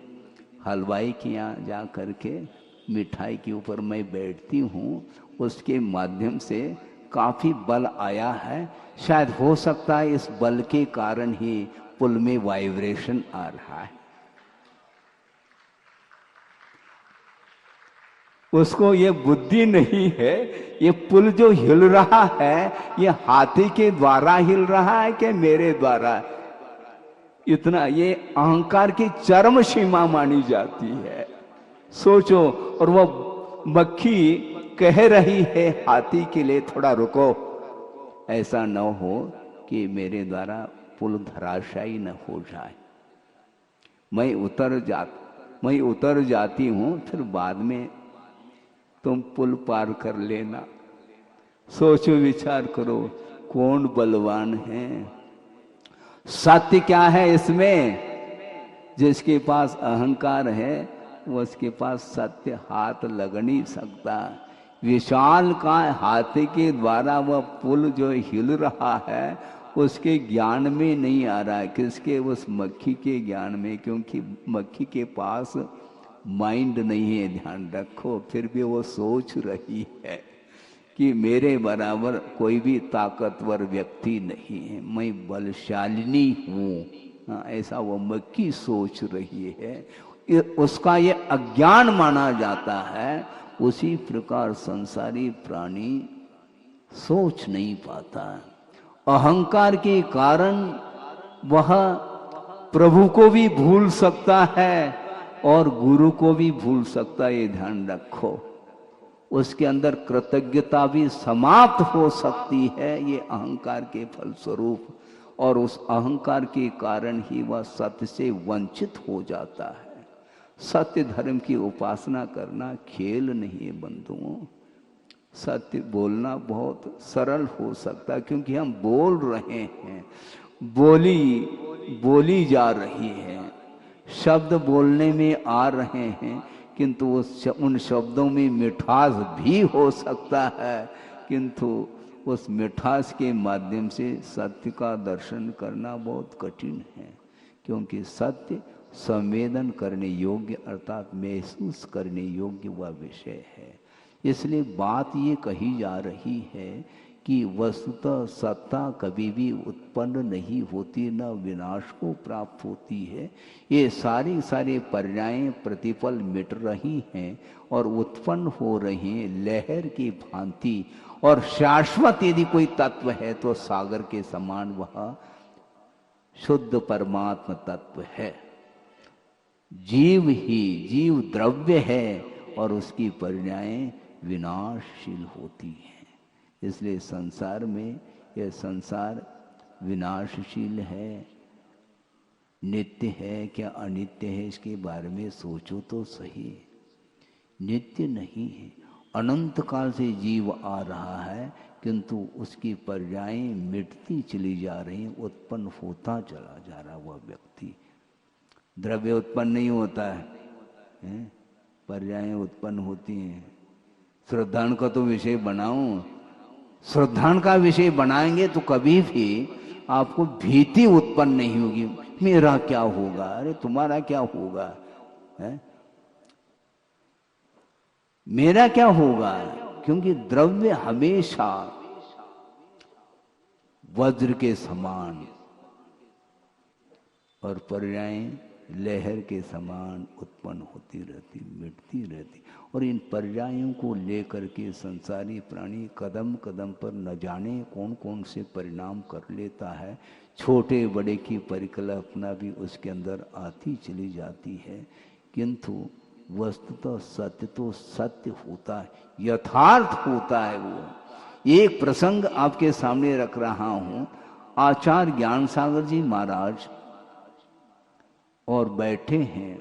हलवाई के यहाँ जा करके मिठाई के ऊपर मैं बैठती हूँ, उसके माध्यम से काफी बल आया है। शायद हो सकता है इस बल के कारण ही पुल में वाइब्रेशन आ रहा है। उसको ये बुद्धि नहीं है, ये पुल जो हिल रहा है ये हाथी के द्वारा हिल रहा है कि मेरे द्वारा, इतना ये अहंकार की चरम सीमा मानी जाती है। सोचो, और वो मक्खी कह रही है हाथी के लिए थोड़ा रुको, ऐसा न हो कि मेरे द्वारा पुल धराशायी न हो जाए। मैं उतर जाती हूं, फिर बाद में तुम पुल पार कर लेना। सोचो, विचार करो, कौन बलवान है? सत्य क्या है इसमें? जिसके पास अहंकार है उसके पास सत्य हाथ लग नहीं सकता। विशाल का हाथी के द्वारा वह पुल जो हिल रहा है उसके ज्ञान में नहीं आ रहा है, किसके? उस मक्खी के ज्ञान में, क्योंकि मक्खी के पास माइंड नहीं है, ध्यान रखो। फिर भी वो सोच रही है कि मेरे बराबर कोई भी ताकतवर व्यक्ति नहीं है, मैं बलशालिनी हूँ, ऐसा वो मक्खी सोच रही है। उसका ये अज्ञान माना जाता है। उसी प्रकार संसारी प्राणी सोच नहीं पाता। अहंकार के कारण वह प्रभु को भी भूल सकता है और गुरु को भी भूल सकता है, ये ध्यान रखो। उसके अंदर कृतज्ञता भी समाप्त हो सकती है, ये अहंकार के फलस्वरूप, और उस अहंकार के कारण ही वह सत्य से वंचित हो जाता है। सत्य धर्म की उपासना करना खेल नहीं है बंधुओं, सत्य बोलना बहुत सरल हो सकता है, क्योंकि हम बोल रहे हैं, बोली जा रही है, शब्द बोलने में आ रहे हैं, किंतु उन शब्दों में मिठास भी हो सकता है, किंतु उस मिठास के माध्यम से सत्य का दर्शन करना बहुत कठिन है। क्योंकि सत्य संवेदन करने योग्य अर्थात महसूस करने योग्य वह विषय है। इसलिए बात ये कही जा रही है कि वस्तुतः सत्ता कभी भी उत्पन्न नहीं होती, न विनाश को प्राप्त होती है। ये सारे पर्याय प्रतिपल मिट रही हैं और उत्पन्न हो रही हैं लहर की भांति। और शाश्वत यदि कोई तत्व है तो सागर के समान वह शुद्ध परमात्म तत्व है। जीव द्रव्य है और उसकी पर्यायें विनाशशील होती हैं। इसलिए संसार में यह संसार विनाशशील है, नित्य है क्या अनित्य है, इसके बारे में सोचो तो सही। नित्य नहीं है, अनंत काल से जीव आ रहा है, किंतु उसकी पर्यायें मिटती चली जा रही, उत्पन्न होता चला जा रहा वह व्यक्ति। द्रव्य उत्पन्न नहीं होता है, पर्यायें उत्पन्न होती हैं। श्रद्धान का तो विषय बनाऊं, श्रद्धान का विषय बनाएंगे तो कभी भी आपको भीति उत्पन्न नहीं होगी, मेरा क्या होगा, अरे तुम्हारा क्या होगा है? मेरा क्या होगा, क्योंकि द्रव्य हमेशा वज्र के समान और पर्यायें लहर के समान उत्पन्न होती रहती, मिटती रहती। और इन पर्यायों को लेकर के संसारी प्राणी कदम कदम पर न जाने कौन कौन से परिणाम कर लेता है। छोटे बड़े की परिकल्पना भी उसके अंदर आती चली जाती है, किंतु वस्तुतः सत्य तो सत्य होता है, यथार्थ होता है। वो एक प्रसंग आपके सामने रख रहा हूं। आचार्य ज्ञान सागर जी महाराज और बैठे हैं,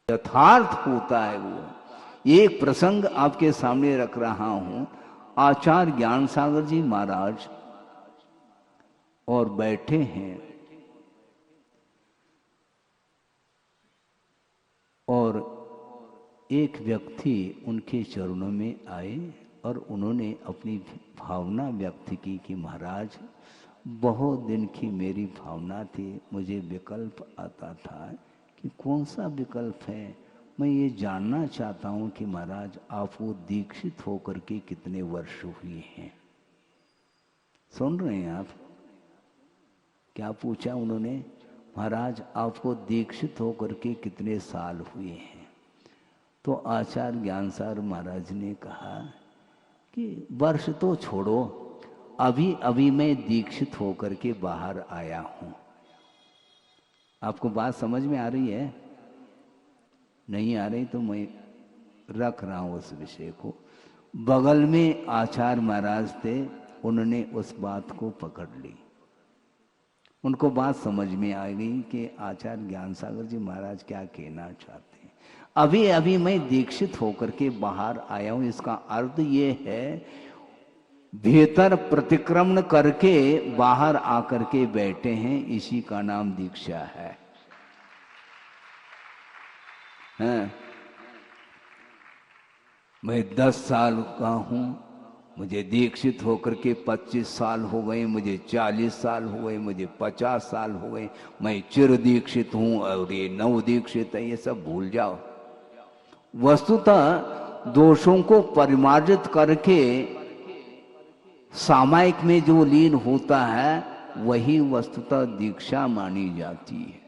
यथार्थ होता है वो। एक प्रसंग आपके सामने रख रहा हूं। आचार्य ज्ञान सागर जी महाराज और बैठे हैं और एक व्यक्ति उनके चरणों में आए और उन्होंने अपनी भावना व्यक्त की कि महाराज, बहुत दिन की मेरी भावना थी, मुझे विकल्प आता था कि कौन सा विकल्प है। मैं ये जानना चाहता हूँ कि महाराज आपको दीक्षित होकर के कितने वर्ष हुए हैं। सुन रहे हैं आप? क्या पूछा उन्होंने? महाराज आपको दीक्षित होकर के कितने साल हुए हैं? तो आचार्य ज्ञानसार महाराज ने कहा कि वर्ष तो छोड़ो, अभी अभी मैं दीक्षित होकर के बाहर आया हूं। आपको बात समझ में आ रही है? नहीं आ रही तो मैं रख रहा हूं उस विषय को। बगल में आचार्य महाराज थे, उन्होंने उस बात को पकड़ ली। उनको बात समझ में आ गई कि आचार्य ज्ञान सागर जी महाराज क्या कहना चाहते हैं। अभी अभी मैं दीक्षित होकर के बाहर आया हूं, इसका अर्थ ये है भीतर प्रतिक्रमण करके बाहर आकर के बैठे हैं, इसी का नाम दीक्षा है। मैं 10 साल का हूं, मुझे दीक्षित होकर के 25 साल हो गए, मुझे 40 साल हो गए, मुझे 50 साल हो गए, मैं चिर दीक्षित हूं और ये नव दीक्षित है, ये सब भूल जाओ। वस्तुतः दोषों को परिमार्जित करके सामायिक में जो लीन होता है वही वस्तुतः दीक्षा मानी जाती है।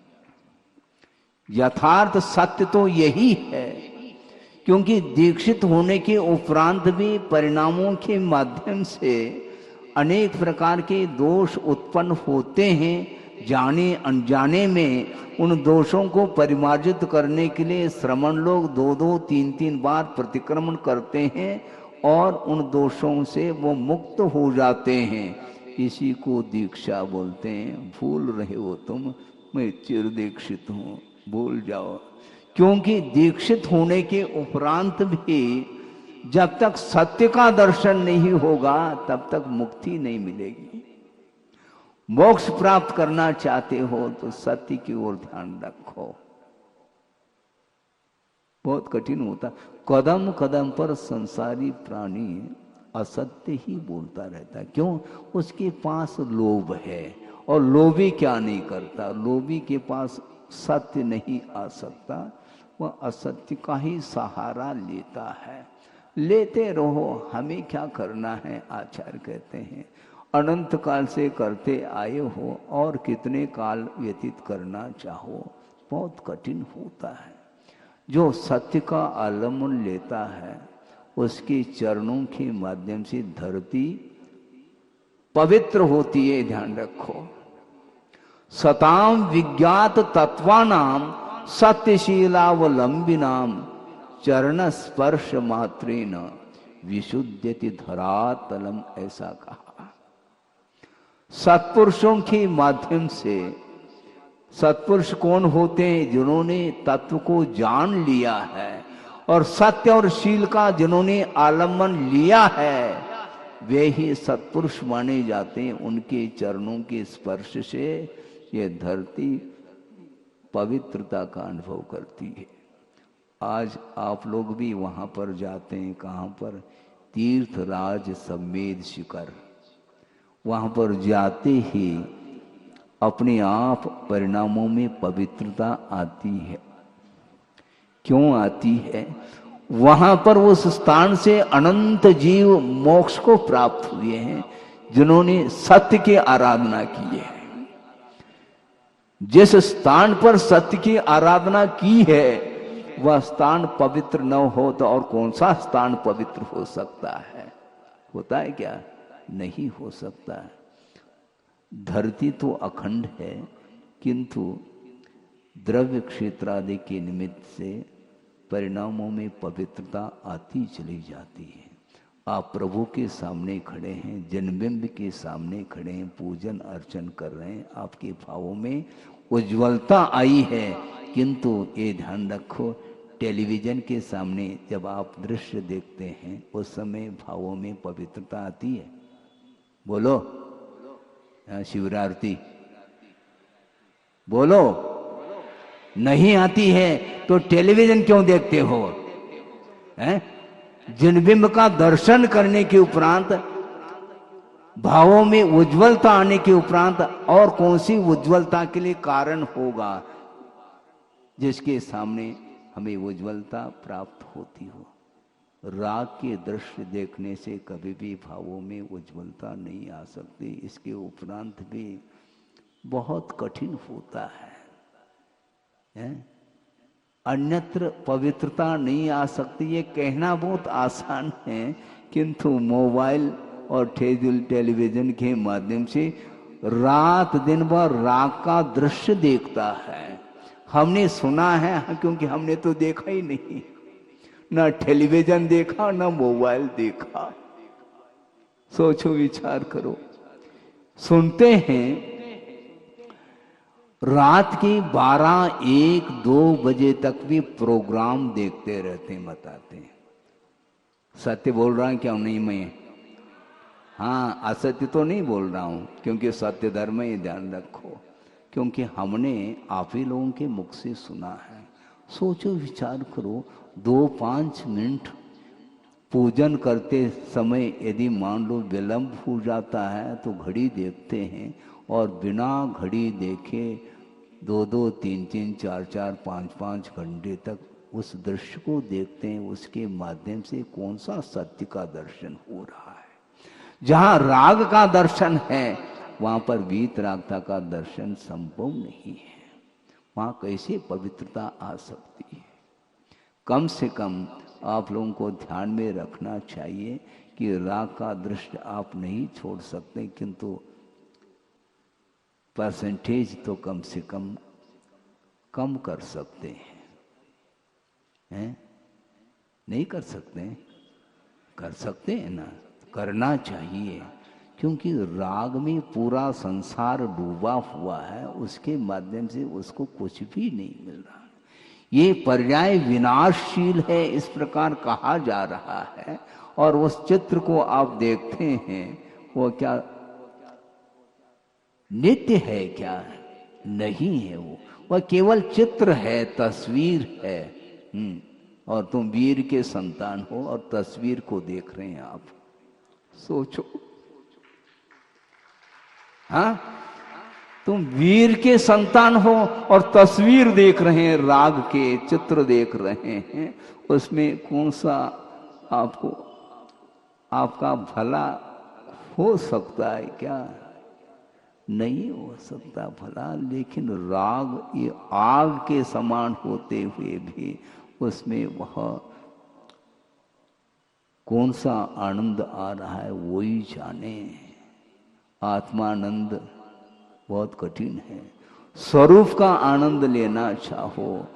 यथार्थ सत्य तो यही है, क्योंकि दीक्षित होने के उपरांत भी परिणामों के माध्यम से अनेक प्रकार के दोष उत्पन्न होते हैं। जाने अनजाने में उन दोषों को परिमार्जित करने के लिए श्रमण लोग 2-2, 3-3 बार प्रतिक्रमण करते हैं और उन दोषों से वो मुक्त हो जाते हैं। इसी को दीक्षा बोलते हैं। भूल रहे हो तुम, मैं चिर दीक्षित हूँ, भूल जाओ। क्योंकि दीक्षित होने के उपरांत भी जब तक सत्य का दर्शन नहीं होगा तब तक मुक्ति नहीं मिलेगी। मोक्ष प्राप्त करना चाहते हो तो सत्य की ओर ध्यान रखो। बहुत कठिन होता, कदम कदम पर संसारी प्राणी असत्य ही बोलता रहता है। क्यों? उसके पास लोभ है, और लोभी क्या नहीं करता, लोभी के पास सत्य नहीं आ सकता, वह असत्य का ही सहारा लेता है। लेते रहो, हमें क्या करना है, आचार्य कहते हैं। अनंत काल से करते आए हो और कितने काल व्यतीत करना चाहो, बहुत कठिन होता है। जो सत्य का आलम्बन लेता है उसके चरणों के माध्यम से धरती पवित्र होती है। ध्यान रखो, सताम विज्ञात तत्वानाम सत्यशीलावलंबिनाम चरण स्पर्श मात्रेन विशुद्धति धरातलम, ऐसा कहा। सत्पुरुषों के माध्यम से, सत्पुरुष कौन होते हैं? जिन्होंने तत्व को जान लिया है और सत्य और शील का जिन्होंने आलम्बन लिया है, वे ही सत्पुरुष माने जाते हैं। उनके चरणों के स्पर्श से ये धरती पवित्रता का अनुभव करती है। आज आप लोग भी वहां पर जाते हैं, कहां पर? तीर्थराज समेत शिखर, वहां पर जाते ही अपने आप परिणामों में पवित्रता आती है। क्यों आती है? वहां पर उस स्थान से अनंत जीव मोक्ष को प्राप्त हुए हैं जिन्होंने सत्य की आराधना की है। जिस स्थान पर सत्य की आराधना की है वह स्थान पवित्र न हो तो और कौन सा स्थान पवित्र हो सकता है? होता है क्या? नहीं हो सकता है। धरती तो अखंड है, किंतु द्रव्य क्षेत्र आदि के निमित्त से परिणामों में पवित्रता आती चली जाती है। आप प्रभु के सामने खड़े हैं, जन्मबिंब के सामने खड़े हैं, पूजन अर्चन कर रहे हैं, आपके भावों में उज्ज्वलता आई है। किंतु ये ध्यान रखो, टेलीविजन के सामने जब आप दृश्य देखते हैं उस समय भावों में पवित्रता आती है? बोलो, शिवरात्रि बोलो, नहीं आती है तो टेलीविजन क्यों देखते हो? हैं? जिनबिंब का दर्शन करने के उपरांत भावों में उज्ज्वलता आने के उपरांत और कौन सी उज्ज्वलता के लिए कारण होगा जिसके सामने हमें उज्ज्वलता प्राप्त होती हो? राग के दृश्य देखने से कभी भी भावों में उज्ज्वलता नहीं आ सकती। इसके उपरांत भी बहुत कठिन होता है। अन्यत्र पवित्रता नहीं आ सकती। ये कहना बहुत आसान है, किंतु मोबाइल और टेलीविजन के माध्यम से रात दिन भर राग का दृश्य देखता है। हमने सुना है, क्योंकि हमने तो देखा ही नहीं, ना टेलीविजन देखा ना मोबाइल देखा। सोचो, विचार करो। सुनते हैं रात के 12, 1, 2 बजे तक भी प्रोग्राम देखते रहते हैं, बताते हैं। सत्य बोल रहा है क्या? नहीं मैं, हाँ, असत्य तो नहीं बोल रहा हूं, क्योंकि सत्य धर्म ही ध्यान रखो, क्योंकि हमने आप ही लोगों के मुख से सुना है। सोचो, विचार करो, 2-5 मिनट पूजन करते समय यदि मान लो विलंब हो जाता है तो घड़ी देखते हैं, और बिना घड़ी देखे 2-2, 3-3, 4-4, 5-5 घंटे तक उस दृश्य को देखते हैं। उसके माध्यम से कौन सा सत्य का दर्शन हो रहा है? जहां राग का दर्शन है वहां पर वीतरागता का दर्शन संभव नहीं है। वहां कैसे पवित्रता आ सकती है? कम से कम आप लोगों को ध्यान में रखना चाहिए कि राग का दृश्य आप नहीं छोड़ सकते, किंतु परसेंटेज तो कम से कम कर सकते हैं? नहीं कर सकते? कर सकते हैं ना, करना चाहिए, क्योंकि राग में पूरा संसार डूबा हुआ है, उसके माध्यम से उसको कुछ भी नहीं मिल रहा। ये पर्याय विनाशशील है, इस प्रकार कहा जा रहा है। और उस चित्र को आप देखते हैं, वो क्या नित्य है? क्या नहीं है? वो वह केवल चित्र है, तस्वीर है। और तुम वीर के संतान हो और तस्वीर को देख रहे हैं आप। सोचो, हाँ, तुम वीर के संतान हो और तस्वीर देख रहे हैं, राग के चित्र देख रहे हैं। उसमें कौन सा आपको आपका भला हो सकता है? क्या नहीं हो सकता भला। लेकिन राग ये आग के समान होते हुए भी उसमें वह कौन सा आनंद आ रहा है वो ही जाने। आत्मानंद बहुत कठिन है। स्वरूप का आनंद लेना चाहो,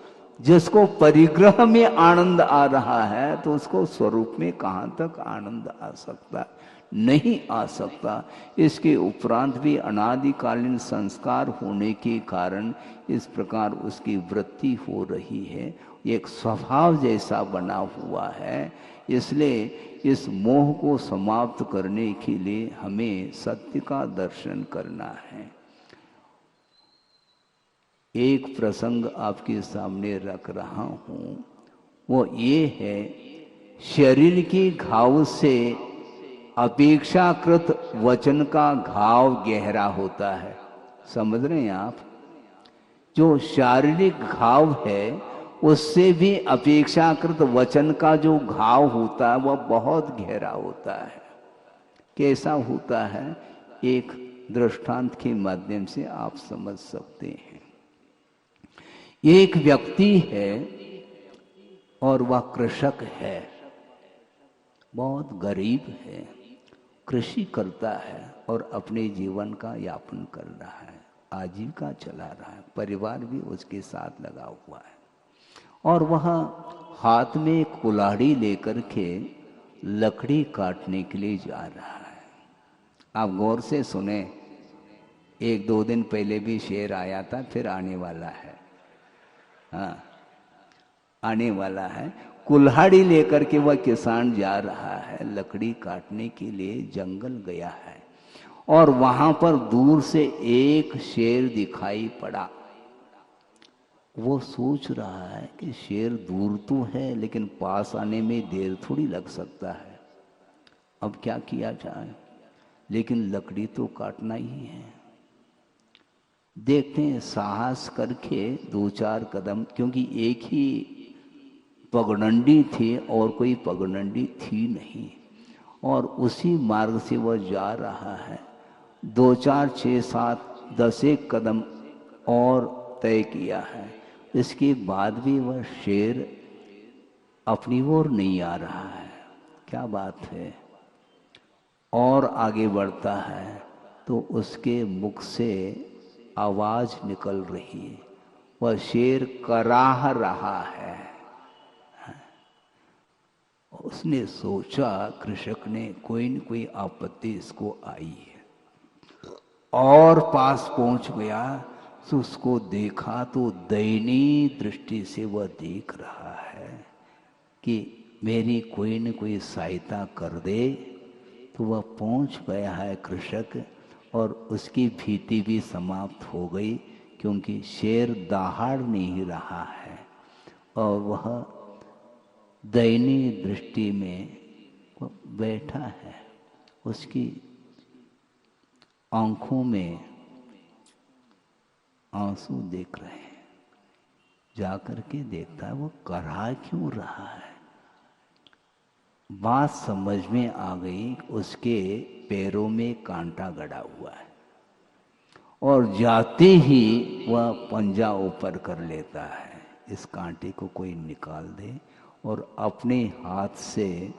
जिसको परिग्रह में आनंद आ रहा है, तो उसको स्वरूप में कहाँ तक आनंद आ सकता? नहीं आ सकता। इसके उपरांत भी अनादिकालीन संस्कार होने के कारण इस प्रकार उसकी वृत्ति हो रही है, एक स्वभाव जैसा बना हुआ है। इसलिए इस मोह को समाप्त करने के लिए हमें सत्य का दर्शन करना है। एक प्रसंग आपके सामने रख रहा हूं, वो ये है, शरीर के घाव से अपेक्षाकृत वचन का घाव गहरा होता है। समझ रहे हैं आप? जो शारीरिक घाव है उससे भी अपेक्षाकृत वचन का जो घाव होता है वह बहुत गहरा होता है। कैसा होता है? एक दृष्टांत के माध्यम से आप समझ सकते हैं। एक व्यक्ति है और वह कृषक है, बहुत गरीब है, कृषि करता है और अपने जीवन का यापन कर रहा है, आजीविका चला रहा है, परिवार भी उसके साथ लगा हुआ है। और वह हाथ में कुल्हाड़ी लेकर के लकड़ी काटने के लिए जा रहा है। आप गौर से सुने, 1-2 दिन पहले भी शेर आया था, फिर आने वाला है। हाँ, आने वाला है। कुल्हाड़ी लेकर के वह किसान जा रहा है, लकड़ी काटने के लिए जंगल गया है। और वहां पर दूर से एक शेर दिखाई पड़ा। वो सोच रहा है कि शेर दूर तो है, लेकिन पास आने में देर थोड़ी लग सकता है, अब क्या किया जाए, लेकिन लकड़ी तो काटना ही है। देखते हैं, साहस करके 2-4 कदम, क्योंकि एक ही पगडंडी थी और कोई पगडंडी थी नहीं, और उसी मार्ग से वह जा रहा है। 2-4, 6, 7, 10 कदम और तय किया है। इसके बाद भी वह शेर अपनी ओर नहीं आ रहा है। क्या बात है? और आगे बढ़ता है तो उसके मुख से आवाज निकल रही है, वह शेर कराह रहा है। उसने सोचा, कृषक ने, कोई न कोई आपत्ति इसको आई है, और पास पहुंच गया तो उसको देखा तो दयनीय दृष्टि से वह देख रहा है कि मेरी कोई न कोई सहायता कर दे। तो वह पहुंच गया है कृषक, और उसकी भीति भी समाप्त हो गई, क्योंकि शेर दहाड़ नहीं रहा है और वह दयनीय दृष्टि में बैठा है। उसकी आंखों में आंसू देख रहे हैं। जाकर के देखता है वो करा क्यों रहा है। बात समझ में आ गई, उसके पैरों में कांटा गड़ा हुआ है, और जाते ही वह पंजा ऊपर कर लेता है, इस कांटे को कोई निकाल दे। और अपने हाथ से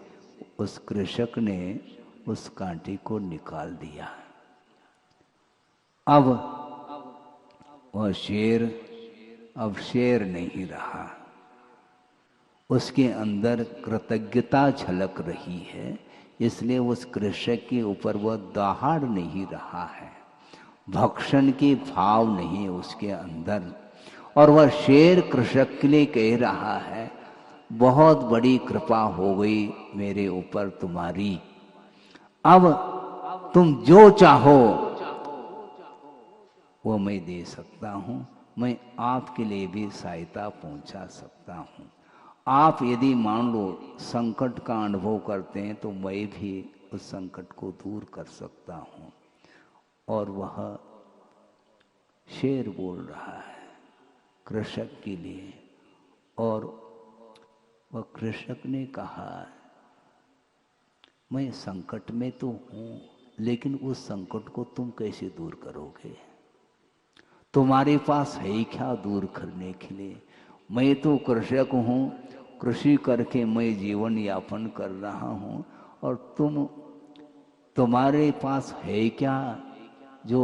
उस कृषक ने उस कांटे को निकाल दिया। अब वह शेर अब शेर नहीं रहा, उसके अंदर कृतज्ञता झलक रही है, इसलिए उस कृषक के ऊपर वह दहाड़ नहीं रहा है, भक्षण के भाव नहीं उसके अंदर। और वह शेर कृषक के लिए कह रहा है, बहुत बड़ी कृपा हो गई मेरे ऊपर तुम्हारी, अब तुम जो चाहो वो मैं दे सकता हूं, मैं आपके लिए भी सहायता पहुंचा सकता हूं। आप यदि मान लो संकट का अनुभव करते हैं तो मैं भी उस संकट को दूर कर सकता हूं। और वह शेर बोल रहा है कृषक के लिए। और वह कृषक ने कहा, मैं संकट में तो हूं, लेकिन उस संकट को तुम कैसे दूर करोगे? तुम्हारे पास है क्या दूर करने के लिए? मैं तो कृषक हूं, कृषि करके मैं जीवन यापन कर रहा हूं, और तुम्हारे पास है क्या जो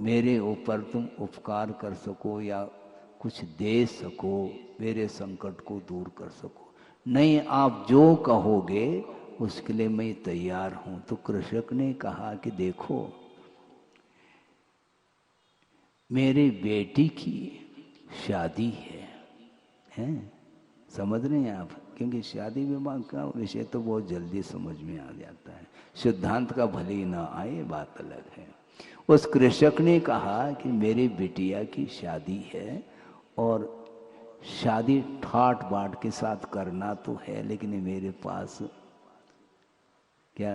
मेरे ऊपर तुम उपकार कर सको या कुछ दे सको, मेरे संकट को दूर कर सको? नहीं, आप जो कहोगे उसके लिए मैं तैयार हूं। तो कृषक ने कहा कि देखो, मेरी बेटी की शादी है? समझ रहे हैं आप? क्योंकि शादी विवाह का विषय तो बहुत जल्दी समझ में आ जाता है, सिद्धांत का भले ही ना आए, बात अलग है। उस कृषक ने कहा कि मेरी बिटिया की शादी है, और शादी ठाट बाट के साथ करना तो है, लेकिन मेरे पास क्या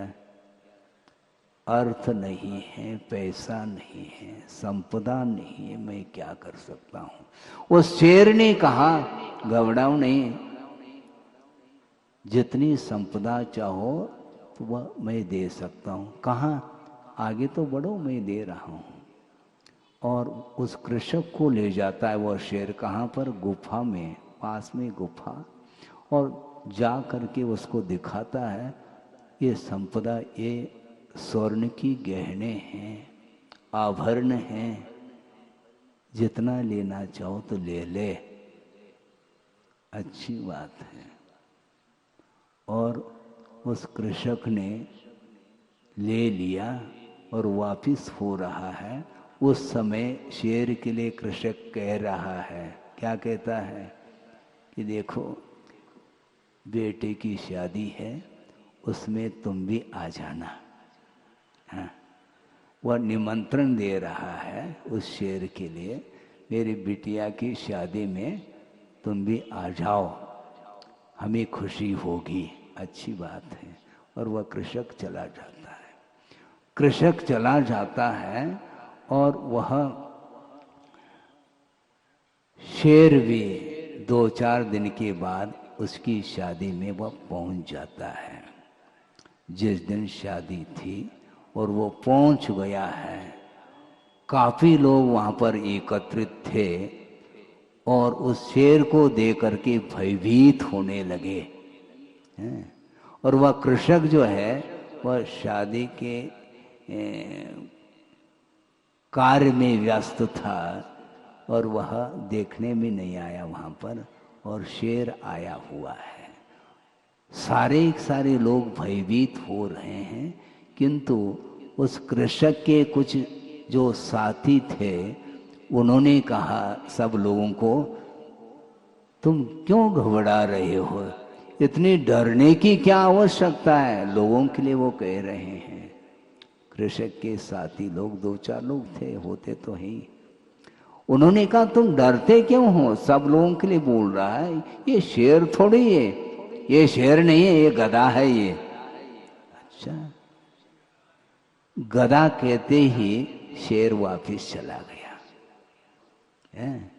अर्थ नहीं है, पैसा नहीं है, संपदा नहीं है, मैं क्या कर सकता हूं? उस शेर ने कहा, घबराओ नहीं, जितनी संपदा चाहो तो वह मैं दे सकता हूं। कहाँ? आगे तो बढ़ो, मैं दे रहा हूं। और उस कृषक को ले जाता है वह शेर, कहाँ पर? गुफा में, पास में गुफा, और जा करके उसको दिखाता है, ये संपदा, ये स्वर्ण की गहने हैं, आभरण हैं, जितना लेना चाहो तो ले ले, अच्छी बात है। और उस कृषक ने ले लिया और वापिस हो रहा है। उस समय शेर के लिए कृषक कह रहा है, क्या कहता है कि देखो, बेटे की शादी है, उसमें तुम भी आ जाना। हाँ, वह निमंत्रण दे रहा है उस शेर के लिए, मेरी बिटिया की शादी में तुम भी आ जाओ, हमें खुशी होगी, अच्छी बात है। और वह कृषक चला जाता है। कृषक चला जाता है और वह शेर भी 2-4 दिन के बाद उसकी शादी में वह पहुंच जाता है। जिस दिन शादी थी और वो पहुंच गया है, काफी लोग वहां पर एकत्रित थे और उस शेर को देख करके भयभीत होने लगे हैं। और वह कृषक जो है वह शादी के कार्य में व्यस्त था और वह देखने में नहीं आया वहां पर, और शेर आया हुआ है। सारे लोग भयभीत हो रहे हैं, किंतु उस कृषक के कुछ जो साथी थे उन्होंने कहा सब लोगों को, तुम क्यों घबरा रहे हो, इतनी डरने की क्या आवश्यकता है? लोगों के लिए वो कह रहे हैं। कृषक के साथी लोग 2-4 लोग थे, होते तो ही। उन्होंने कहा, तुम डरते क्यों हो? सब लोगों के लिए बोल रहा है, ये शेर थोड़ी है, ये शेर नहीं है, ये गधा है ये। अच्छा, गधा कहते ही शेर वापिस चला गया है।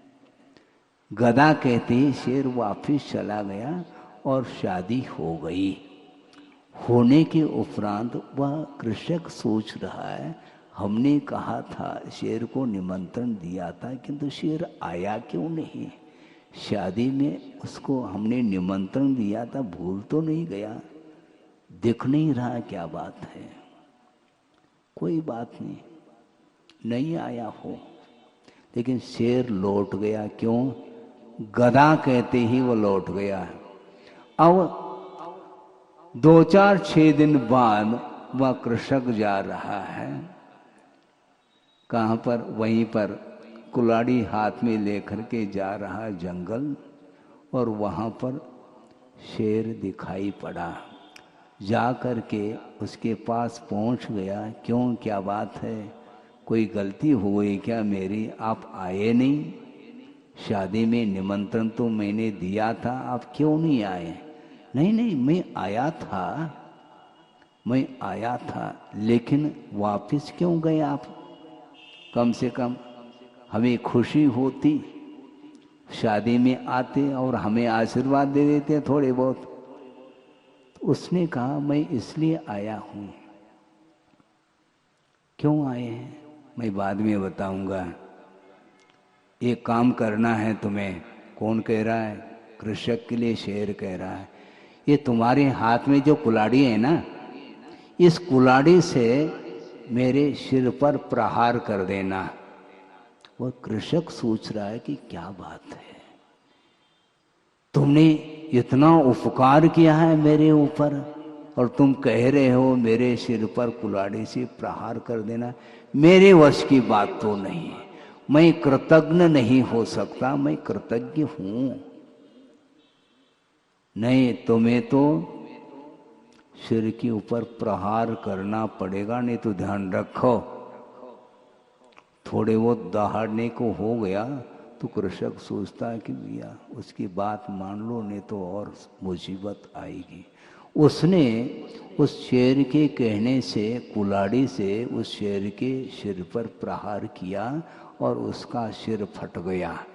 गधा कहते ही शेर वापिस चला गया और शादी हो गई। होने के उपरांत वह कृषक सोच रहा है, हमने कहा था, शेर को निमंत्रण दिया था, किंतु शेर आया क्यों नहीं? शादी में उसको हमने निमंत्रण दिया था, भूल तो नहीं गया? दिख नहीं रहा, क्या बात है? कोई बात नहीं, नहीं आया हो। लेकिन शेर लौट गया, क्यों? गधा कहते ही वो लौट गया। अब 2-4-6 दिन बाद वह कृषक जा रहा है, कहाँ पर? वहीं पर कुल्हाड़ी हाथ में लेकर के जा रहा जंगल, और वहाँ पर शेर दिखाई पड़ा। जा कर के उसके पास पहुँच गया। क्यों, क्या बात है, कोई गलती हो गई क्या मेरी? आप आए नहीं, शादी में निमंत्रण तो मैंने दिया था, आप क्यों नहीं आए? नहीं नहीं, मैं आया था, लेकिन वापस क्यों गए आप? कम से कम हमें खुशी होती, शादी में आते और हमें आशीर्वाद दे देते थोड़े बहुत। तो उसने कहा मैं इसलिए आया हूं। क्यों आए हैं मैं बाद में बताऊंगा। एक काम करना है तुम्हें। कौन कह रहा है? कृषक के लिए शेर कह रहा है, ये तुम्हारे हाथ में जो कुल्हाड़ी है ना, इस कुल्हाड़ी से मेरे सिर पर प्रहार कर देना। वो कृषक सोच रहा है कि क्या बात है, तुमने इतना उपकार किया है मेरे ऊपर और तुम कह रहे हो मेरे सिर पर कुल्हाड़ी से प्रहार कर देना। मेरे वश की बात तो नहीं है, मैं कृतज्ञ नहीं हो सकता, मैं कृतज्ञ हूं नहीं। तुम्हें तो सिर के ऊपर प्रहार करना पड़ेगा, नहीं तो ध्यान रखो थोड़े बहुत दहाड़ने को हो गया तो कृषक सोचता है कि भैया उसकी बात मान लो, नहीं तो और मुसीबत आएगी। उसने उस शेर के कहने से कुल्हाड़ी से उस शेर के सिर पर प्रहार किया और उसका सिर फट गया।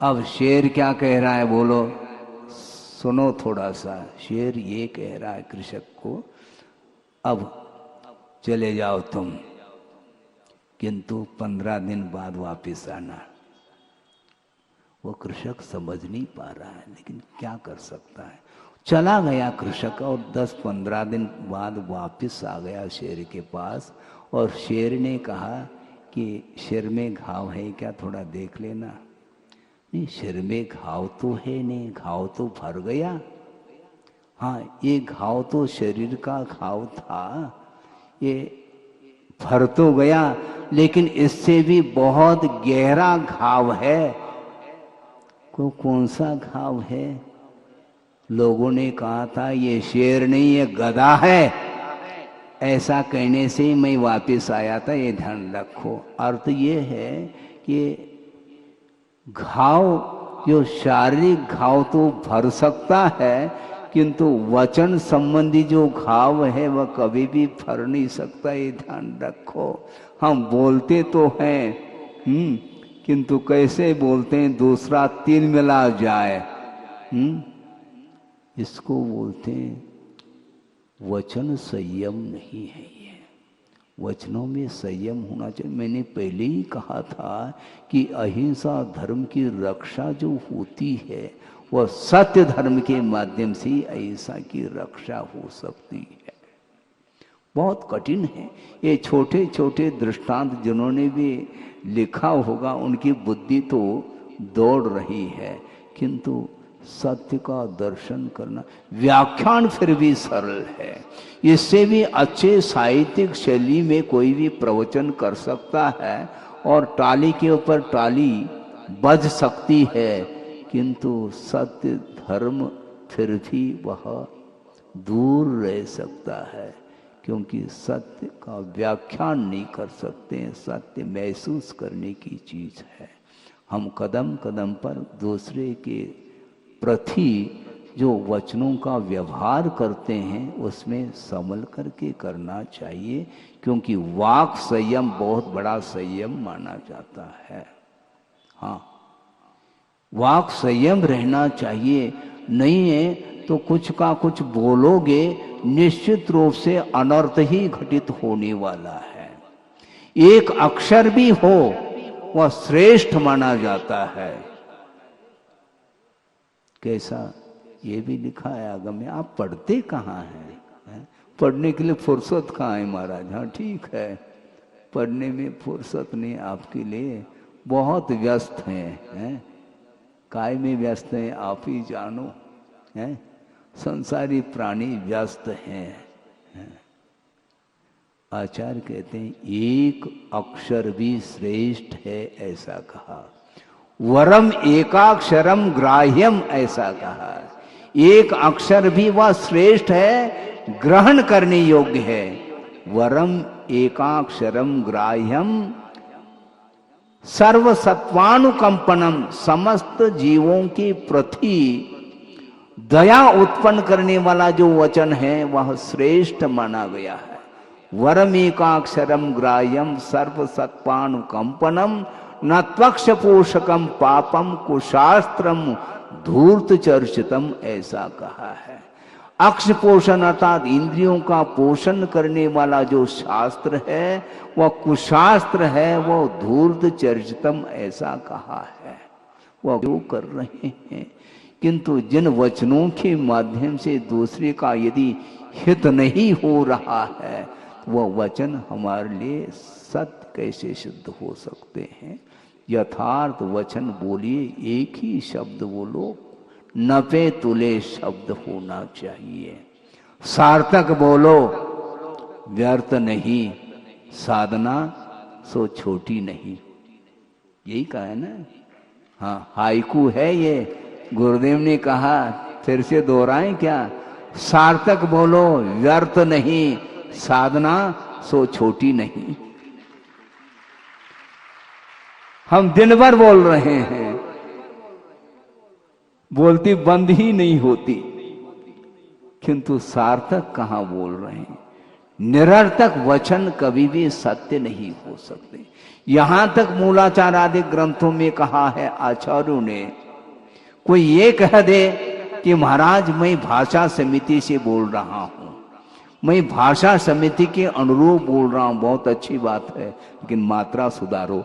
अब शेर क्या कह रहा है बोलो, सुनो थोड़ा सा। शेर ये कह रहा है कृषक को, अब चले जाओ तुम, किंतु 15 दिन बाद वापस आना। वो कृषक समझ नहीं पा रहा है, लेकिन क्या कर सकता है। चला गया कृषक और 10-15 दिन बाद वापस आ गया शेर के पास। और शेर ने कहा कि सिर में घाव है क्या, थोड़ा देख लेना। नहीं, सिर में घाव तो है नहीं, घाव तो भर गया। हाँ, ये घाव तो शरीर का घाव था, ये भर तो गया, लेकिन इससे भी बहुत गहरा घाव है। कौन सा घाव है? लोगों ने कहा था ये शेर नहीं, ये गधा है। ऐसा कहने से ही मैं वापस आया था, ये ध्यान रखो। अर्थ ये है कि घाव, जो शारीरिक घाव तो भर सकता है, किंतु वचन संबंधी जो घाव है वह कभी भी भर नहीं सकता, ये ध्यान रखो। हम बोलते तो हैं, किंतु कैसे बोलते हैं दूसरा तीन मिला जाए, इसको बोलते हैं वचन संयम नहीं है। ये वचनों में संयम होना चाहिए। मैंने पहले ही कहा था कि अहिंसा धर्म की रक्षा जो होती है वह सत्य धर्म के माध्यम से अहिंसा की रक्षा हो सकती है। बहुत कठिन है। ये छोटे छोटे दृष्टांत जिन्होंने भी लिखा होगा उनकी बुद्धि तो दौड़ रही है, किंतु सत्य का दर्शन करना, व्याख्यान फिर भी सरल है। इससे भी अच्छे साहित्यिक शैली में कोई भी प्रवचन कर सकता है और टाली के ऊपर टाली बज सकती है, किंतु सत्य धर्म फिर भी वह दूर रह सकता है, क्योंकि सत्य का व्याख्यान नहीं कर सकते, सत्य महसूस करने की चीज है। हम कदम कदम पर दूसरे के प्रति जो वचनों का व्यवहार करते हैं उसमें संभल करके करना चाहिए, क्योंकि वाक संयम बहुत बड़ा संयम माना जाता है। हाँ, वाक संयम रहना चाहिए। नहीं है तो कुछ का कुछ बोलोगे, निश्चित रूप से अनर्थ ही घटित होने वाला है। एक अक्षर भी हो वह श्रेष्ठ माना जाता है। कैसा, ये भी लिखा है आगम में। आप पढ़ते कहाँ हैं? पढ़ने के लिए फुर्सत कहाँ है महाराज? हाँ ठीक है, पढ़ने में फुर्सत नहीं आपके लिए, बहुत व्यस्त हैं। काय में व्यस्त हैं आप ही जानो, हैं? संसारी प्राणी व्यस्त हैं। आचार्य कहते हैं एक अक्षर भी श्रेष्ठ है ऐसा कहा, वरम एकाक्षरम ग्राह्यम ऐसा कहा, एक अक्षर भी वह श्रेष्ठ है, ग्रहण करने योग्य है। वरम एकाक्षरम ग्राह्यम सर्वसत्वानुकंपनम, समस्त जीवों के प्रति दया उत्पन्न करने वाला जो वचन है वह श्रेष्ठ माना गया है। वरमेकाक्षरम ग्राह्यम सर्वसत्वानुकंपनम न त्वक्ष पोषकम पापम कुशास्त्रम धूर्त चर्चितम ऐसा कहा है। अक्ष पोषण अर्थात इंद्रियों का पोषण करने वाला जो शास्त्र है वह कुशास्त्र है, वह धूर्त चर्चितम ऐसा कहा है। वह जो कर रहे हैं, किंतु जिन वचनों के माध्यम से दूसरे का यदि हित नहीं हो रहा है, वह वचन हमारे लिए सत्य कैसे सिद्ध हो सकते हैं। यथार्थ वचन बोलिए, एक ही शब्द बोलो, नपे तुले शब्द होना चाहिए। सार्थक बोलो, व्यर्थ नहीं, साधना सो छोटी नहीं, यही कहा है ना। हाँ, हाइकू है ये, गुरुदेव ने कहा, फिर से दोहराएं क्या, सार्थक बोलो, व्यर्थ नहीं, साधना सो छोटी नहीं। हम दिन भर बोल रहे हैं, बोलती बंद ही नहीं होती, किंतु सार्थक कहां बोल रहे हैं। निरर्थक वचन कभी भी सत्य नहीं हो सकते। यहां तक मूलाचार आदि ग्रंथों में कहा है आचार्यों ने, कोई ये कह दे कि महाराज मैं भाषा समिति से बोल रहा हूं, मैं भाषा समिति के अनुरूप बोल रहा हूं, बहुत अच्छी बात है, लेकिन मात्रा सुधारो।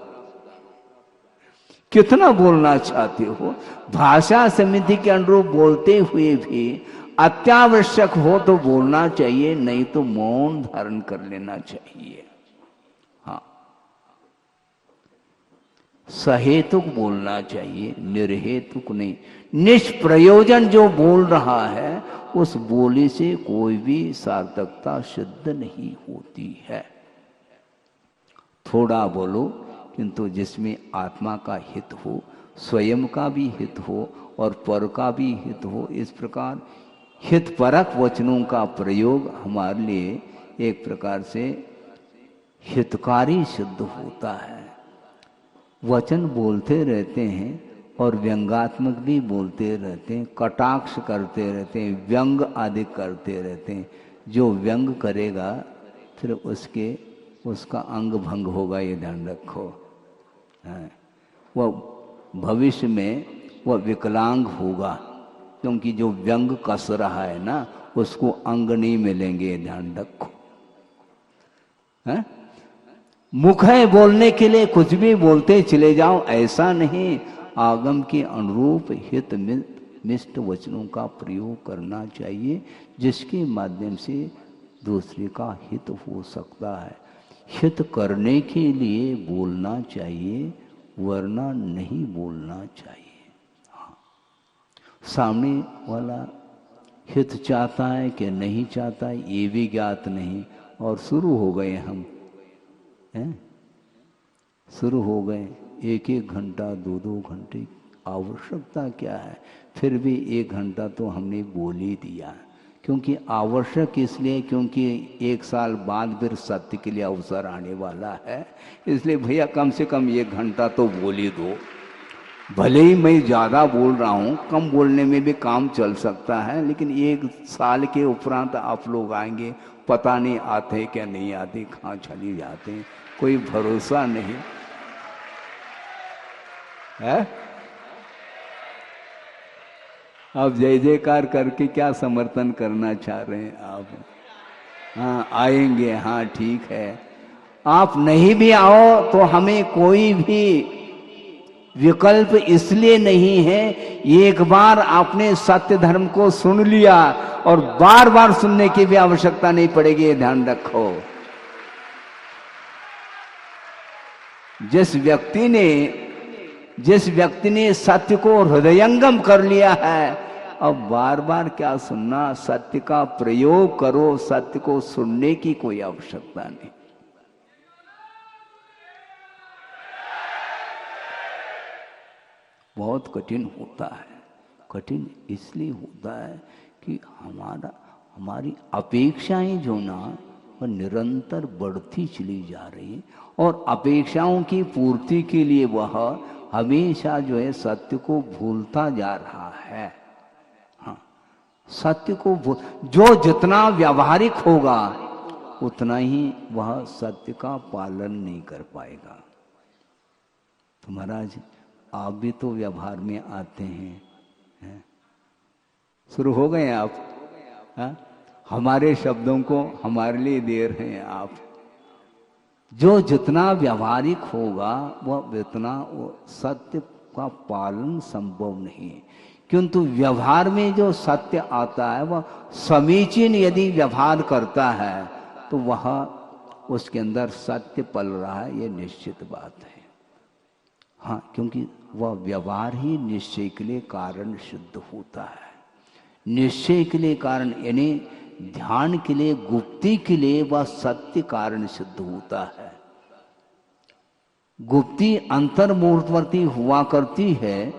कितना बोलना चाहते हो? भाषा समिति के अनुरूप बोलते हुए भी अत्यावश्यक हो तो बोलना चाहिए, नहीं तो मौन धारण कर लेना चाहिए। हाँ, सहेतुक बोलना चाहिए, निर्हेतुक नहीं। निष्प्रयोजन जो बोल रहा है उस बोली से कोई भी सार्थकता सिद्ध नहीं होती है। थोड़ा बोलो, किंतु जिसमें आत्मा का हित हो, स्वयं का भी हित हो और पर का भी हित हो, इस प्रकार हितपरक वचनों का प्रयोग हमारे लिए एक प्रकार से हितकारी सिद्ध होता है। वचन बोलते रहते हैं और व्यंगात्मक भी बोलते रहते हैं, कटाक्ष करते रहते हैं, व्यंग आदि करते रहते हैं। जो व्यंग करेगा फिर उसका अंग भंग होगा, ये ध्यान रखो। वह भविष्य में वह विकलांग होगा, क्योंकि जो व्यंग कस रहा है ना, उसको अंग नहीं मिलेंगे, ध्यान रखो। है? मुख है बोलने के लिए, कुछ भी बोलते चले जाओ, ऐसा नहीं। आगम के अनुरूप हित मिष्ट वचनों का प्रयोग करना चाहिए, जिसके माध्यम से दूसरे का हित हो सकता है। हित करने के लिए बोलना चाहिए, वरना नहीं बोलना चाहिए। हाँ, सामने वाला हित चाहता है कि नहीं चाहता है ये भी ज्ञात नहीं, और शुरू हो गए हम, शुरू हो गए। एक एक घंटा, दो दो घंटे, आवश्यकता क्या है? फिर भी एक घंटा तो हमने बोल ही दिया, क्योंकि आवश्यक इसलिए क्योंकि एक साल बाद फिर सत्य के लिए अवसर आने वाला है। इसलिए भैया कम से कम एक घंटा तो बोल ही दो। भले ही मैं ज़्यादा बोल रहा हूँ, कम बोलने में भी काम चल सकता है, लेकिन एक साल के उपरांत आप लोग आएंगे, पता नहीं आते क्या नहीं आते, कहाँ चली जाते हैं, कोई भरोसा नहीं है। आप जय जयकार करके क्या समर्थन करना चाह रहे हैं आप? हाँ आएंगे, हाँ ठीक है। आप नहीं भी आओ तो हमें कोई भी विकल्प इसलिए नहीं है, एक बार आपने सत्य धर्म को सुन लिया और बार बार सुनने की भी आवश्यकता नहीं पड़ेगी, ध्यान रखो। जिस व्यक्ति ने सत्य को हृदयंगम कर लिया है, अब बार बार क्या सुनना, सत्य का प्रयोग करो, सत्य को सुनने की कोई आवश्यकता नहीं। बहुत कठिन होता है। कठिन इसलिए होता है कि हमारी अपेक्षाएं जो ना वह निरंतर बढ़ती चली जा रही है, और अपेक्षाओं की पूर्ति के लिए वह हमेशा जो है सत्य को भूलता जा रहा है। हाँ, सत्य को जो जितना व्यावहारिक होगा उतना ही वह सत्य का पालन नहीं कर पाएगा। तो महाराज आप भी तो व्यवहार में आते हैं, शुरू हो गए आप। हाँ? हमारे शब्दों को हमारे लिए दे रहे हैं आप। जो जितना व्यावहारिक होगा वह उतना वो सत्य का पालन संभव नहीं है, किंतु व्यवहार में जो सत्य आता है वह समीचीन यदि व्यवहार करता है तो वह उसके अंदर सत्य पल रहा है, ये निश्चित बात है। हाँ, क्योंकि वह व्यवहार ही निश्चय के लिए कारण सिद्ध होता है। निश्चय के लिए कारण यानी ध्यान के लिए, गुप्ती के लिए वह सत्य कारण सिद्ध होता है। गुप्ती अंतर्मूर्तवर्ती हुआ करती है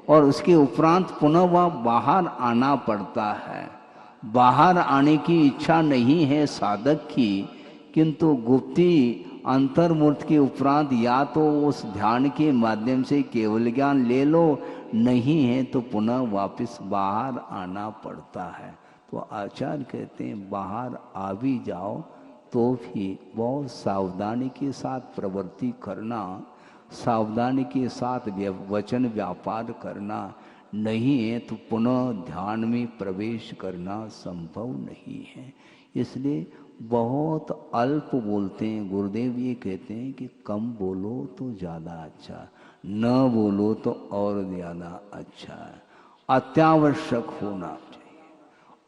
और उसके उपरांत पुनः वह बाहर आना पड़ता है। बाहर आने की इच्छा नहीं है साधक की, किंतु गुप्ती अंतर्मूर्त के उपरांत या तो उस ध्यान के माध्यम से केवल ज्ञान ले लो, नहीं है तो पुनः वापस बाहर आना पड़ता है। तो आचार्य कहते हैं बाहर आ भी जाओ तो भी बहुत सावधानी के साथ प्रवृत्ति करना, सावधानी के साथ वचन व्यापार करना, नहीं है तो पुनः ध्यान में प्रवेश करना संभव नहीं है। इसलिए बहुत अल्प बोलते हैं। गुरुदेव ये कहते हैं कि कम बोलो तो ज़्यादा अच्छा, न बोलो तो और ज़्यादा अच्छा है। अत्यावश्यक होना चाहिए,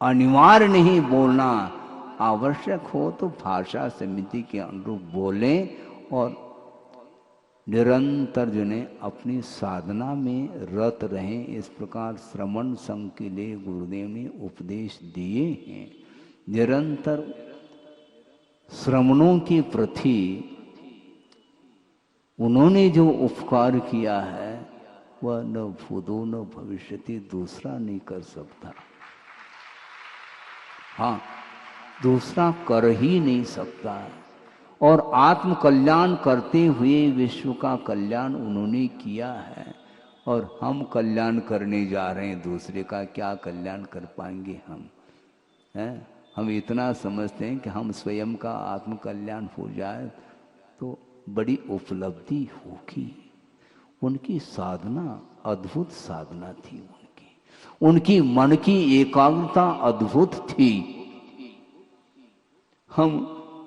अनिवार्य नहीं बोलना। आवश्यक हो तो भाषा समिति के अनुरूप बोलें और निरंतर जो ने अपनी साधना में रत रहें। इस प्रकार श्रवण संघ के लिए गुरुदेव ने उपदेश दिए हैं। निरंतर श्रवणों के प्रति उन्होंने जो उपकार किया है वह न भूतो न भविष्यति दूसरा नहीं कर सकता। हाँ, दूसरा कर ही नहीं सकता। और आत्म कल्याण करते हुए विश्व का कल्याण उन्होंने किया है, और हम कल्याण करने जा रहे हैं दूसरे का। क्या कल्याण कर पाएंगे हम? हैं? हम इतना समझते हैं कि हम स्वयं का आत्म कल्याण हो जाए तो बड़ी उपलब्धि होगी। उनकी साधना अद्भुत साधना थी। उनकी मन की एकाग्रता अद्भुत थी। हम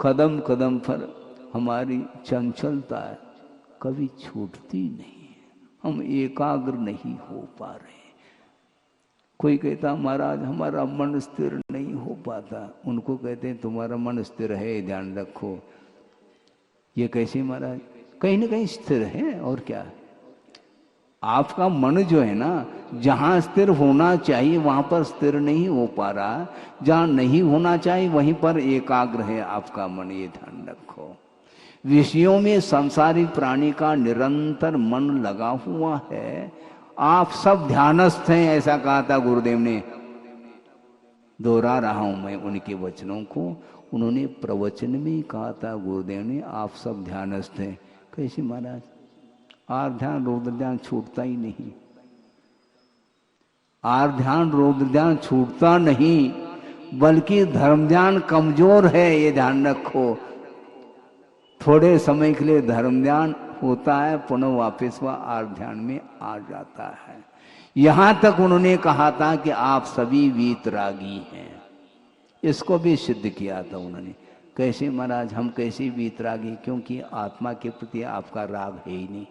कदम कदम पर हमारी चंचलता कभी छूटती नहीं है, हम एकाग्र नहीं हो पा रहे। कोई कहता महाराज हमारा मन स्थिर नहीं हो पाता, उनको कहते हैं तुम्हारा मन स्थिर है, ध्यान रखो। ये कैसे महाराज? कहीं ना कहीं स्थिर है, और क्या। आपका मन जो है ना, जहाँ स्थिर होना चाहिए वहां पर स्थिर नहीं हो पा रहा, जहाँ नहीं होना चाहिए वहीं पर एकाग्र है आपका मन, ये ध्यान रखो। विषयों में संसारी प्राणी का निरंतर मन लगा हुआ है। आप सब ध्यानस्थ हैं, ऐसा कहा था गुरुदेव ने। दोहरा रहा हूं मैं उनके वचनों को। उन्होंने प्रवचन में कहा था गुरुदेव ने, आप सब ध्यानस्थ हैं। कैसे महाराज? आर ध्यान रौद्र ध्यान छूटता ही नहीं। आर ध्यान रौद्र ध्यान छूटता नहीं, बल्कि धर्म ध्यान कमजोर है, ये ध्यान रखो। थोड़े समय के लिए धर्म ध्यान होता है, पुनः वापस वह आर ध्यान में आ जाता है। यहां तक उन्होंने कहा था कि आप सभी वीतरागी हैं। इसको भी सिद्ध किया था उन्होंने। कैसे महाराज? हम कैसे वीतरागी? क्योंकि आत्मा के प्रति आपका राग है ही नहीं।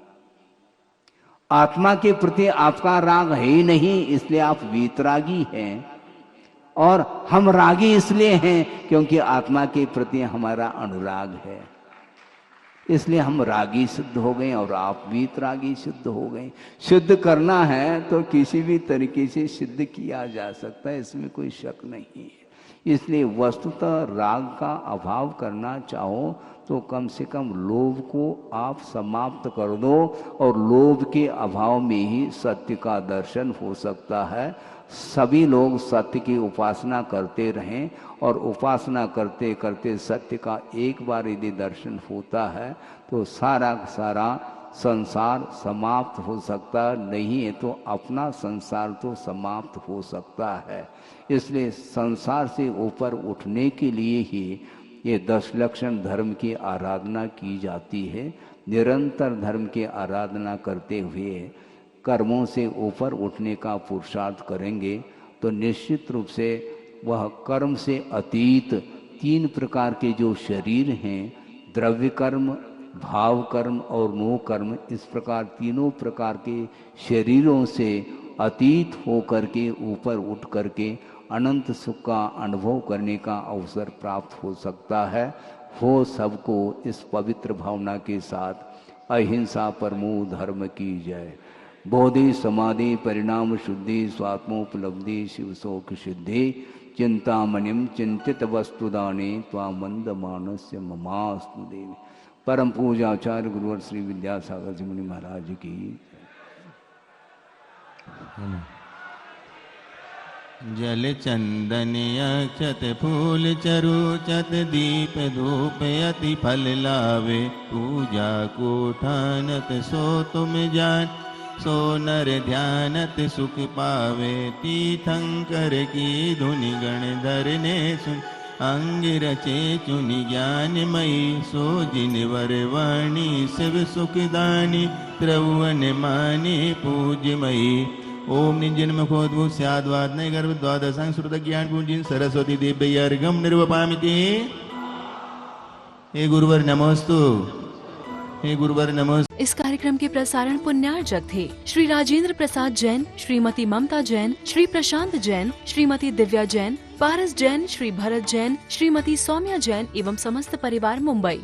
आत्मा के प्रति आपका राग है ही नहीं, इसलिए आप वीतरागी हैं। और हम रागी इसलिए हैं क्योंकि आत्मा के प्रति हमारा अनुराग है, इसलिए हम रागी सिद्ध हो गए और आप वीतरागी सिद्ध हो गए। सिद्ध करना है तो किसी भी तरीके से सिद्ध किया जा सकता है, इसमें कोई शक नहीं है। इसलिए वस्तुतः राग का अभाव करना चाहो तो कम से कम लोभ को आप समाप्त कर दो, और लोभ के अभाव में ही सत्य का दर्शन हो सकता है। सभी लोग सत्य की उपासना करते रहें, और उपासना करते करते सत्य का एक बार यदि दर्शन होता है तो सारा सारा संसार समाप्त हो सकता, नहीं है तो अपना संसार तो समाप्त हो सकता है। इसलिए संसार से ऊपर उठने के लिए ही ये 10 लक्षण धर्म की आराधना की जाती है। निरंतर धर्म की आराधना करते हुए कर्मों से ऊपर उठने का पुरुषार्थ करेंगे तो निश्चित रूप से वह कर्म से अतीत 3 प्रकार के जो शरीर हैं, द्रव्य कर्म, भाव कर्म और मोह कर्म, इस प्रकार तीनों प्रकार के शरीरों से अतीत हो करके ऊपर उठ करके अनंत सुख का अनुभव करने का अवसर प्राप्त हो सकता है। हो सबको इस पवित्र भावना के साथ अहिंसा परमो धर्म की जय। बोधि समाधि परिणाम शुद्धि स्वात्मोपलब्धि शिव शोक सिद्धि चिंतामणिम चिंतित वस्तुदाने त्वामंद मानस्य ममास्तु देवी। परम पूजा आचार्य गुरुवर श्री विद्यासागर जी मुनि महाराज की। जल चंदन अक्षत फूल चरुचत दीप धूप अति फल लावे। पूजा को ठानत सो तुम जान, सो नर ध्यानत सुख पावे। तीर्थंकर की धुनि गण धरने सुन, अंग रचे चुनि ज्ञानमयी। सो जिन वर वाणी शिव सुखदानी, त्रिभुवन मानी पूज्यमयी। ओम निजन्मखोद्भूत स्याद्वाद नय गर्भ द्वादशांग श्रुत ज्ञान पूजिन सरस्वती देव्यै अर्घं निर्वपामिति। हे गुरुवर नमोस्तु, हे गुरुवर नमोस्तु। इस कार्यक्रम के प्रसारण पुण्यार्जक थे श्री राजेंद्र प्रसाद जैन, श्रीमती ममता जैन, श्री प्रशांत जैन, श्रीमती दिव्या जैन, पारस जैन, श्री भरत जैन, श्रीमती सौम्या जैन एवं समस्त परिवार मुंबई।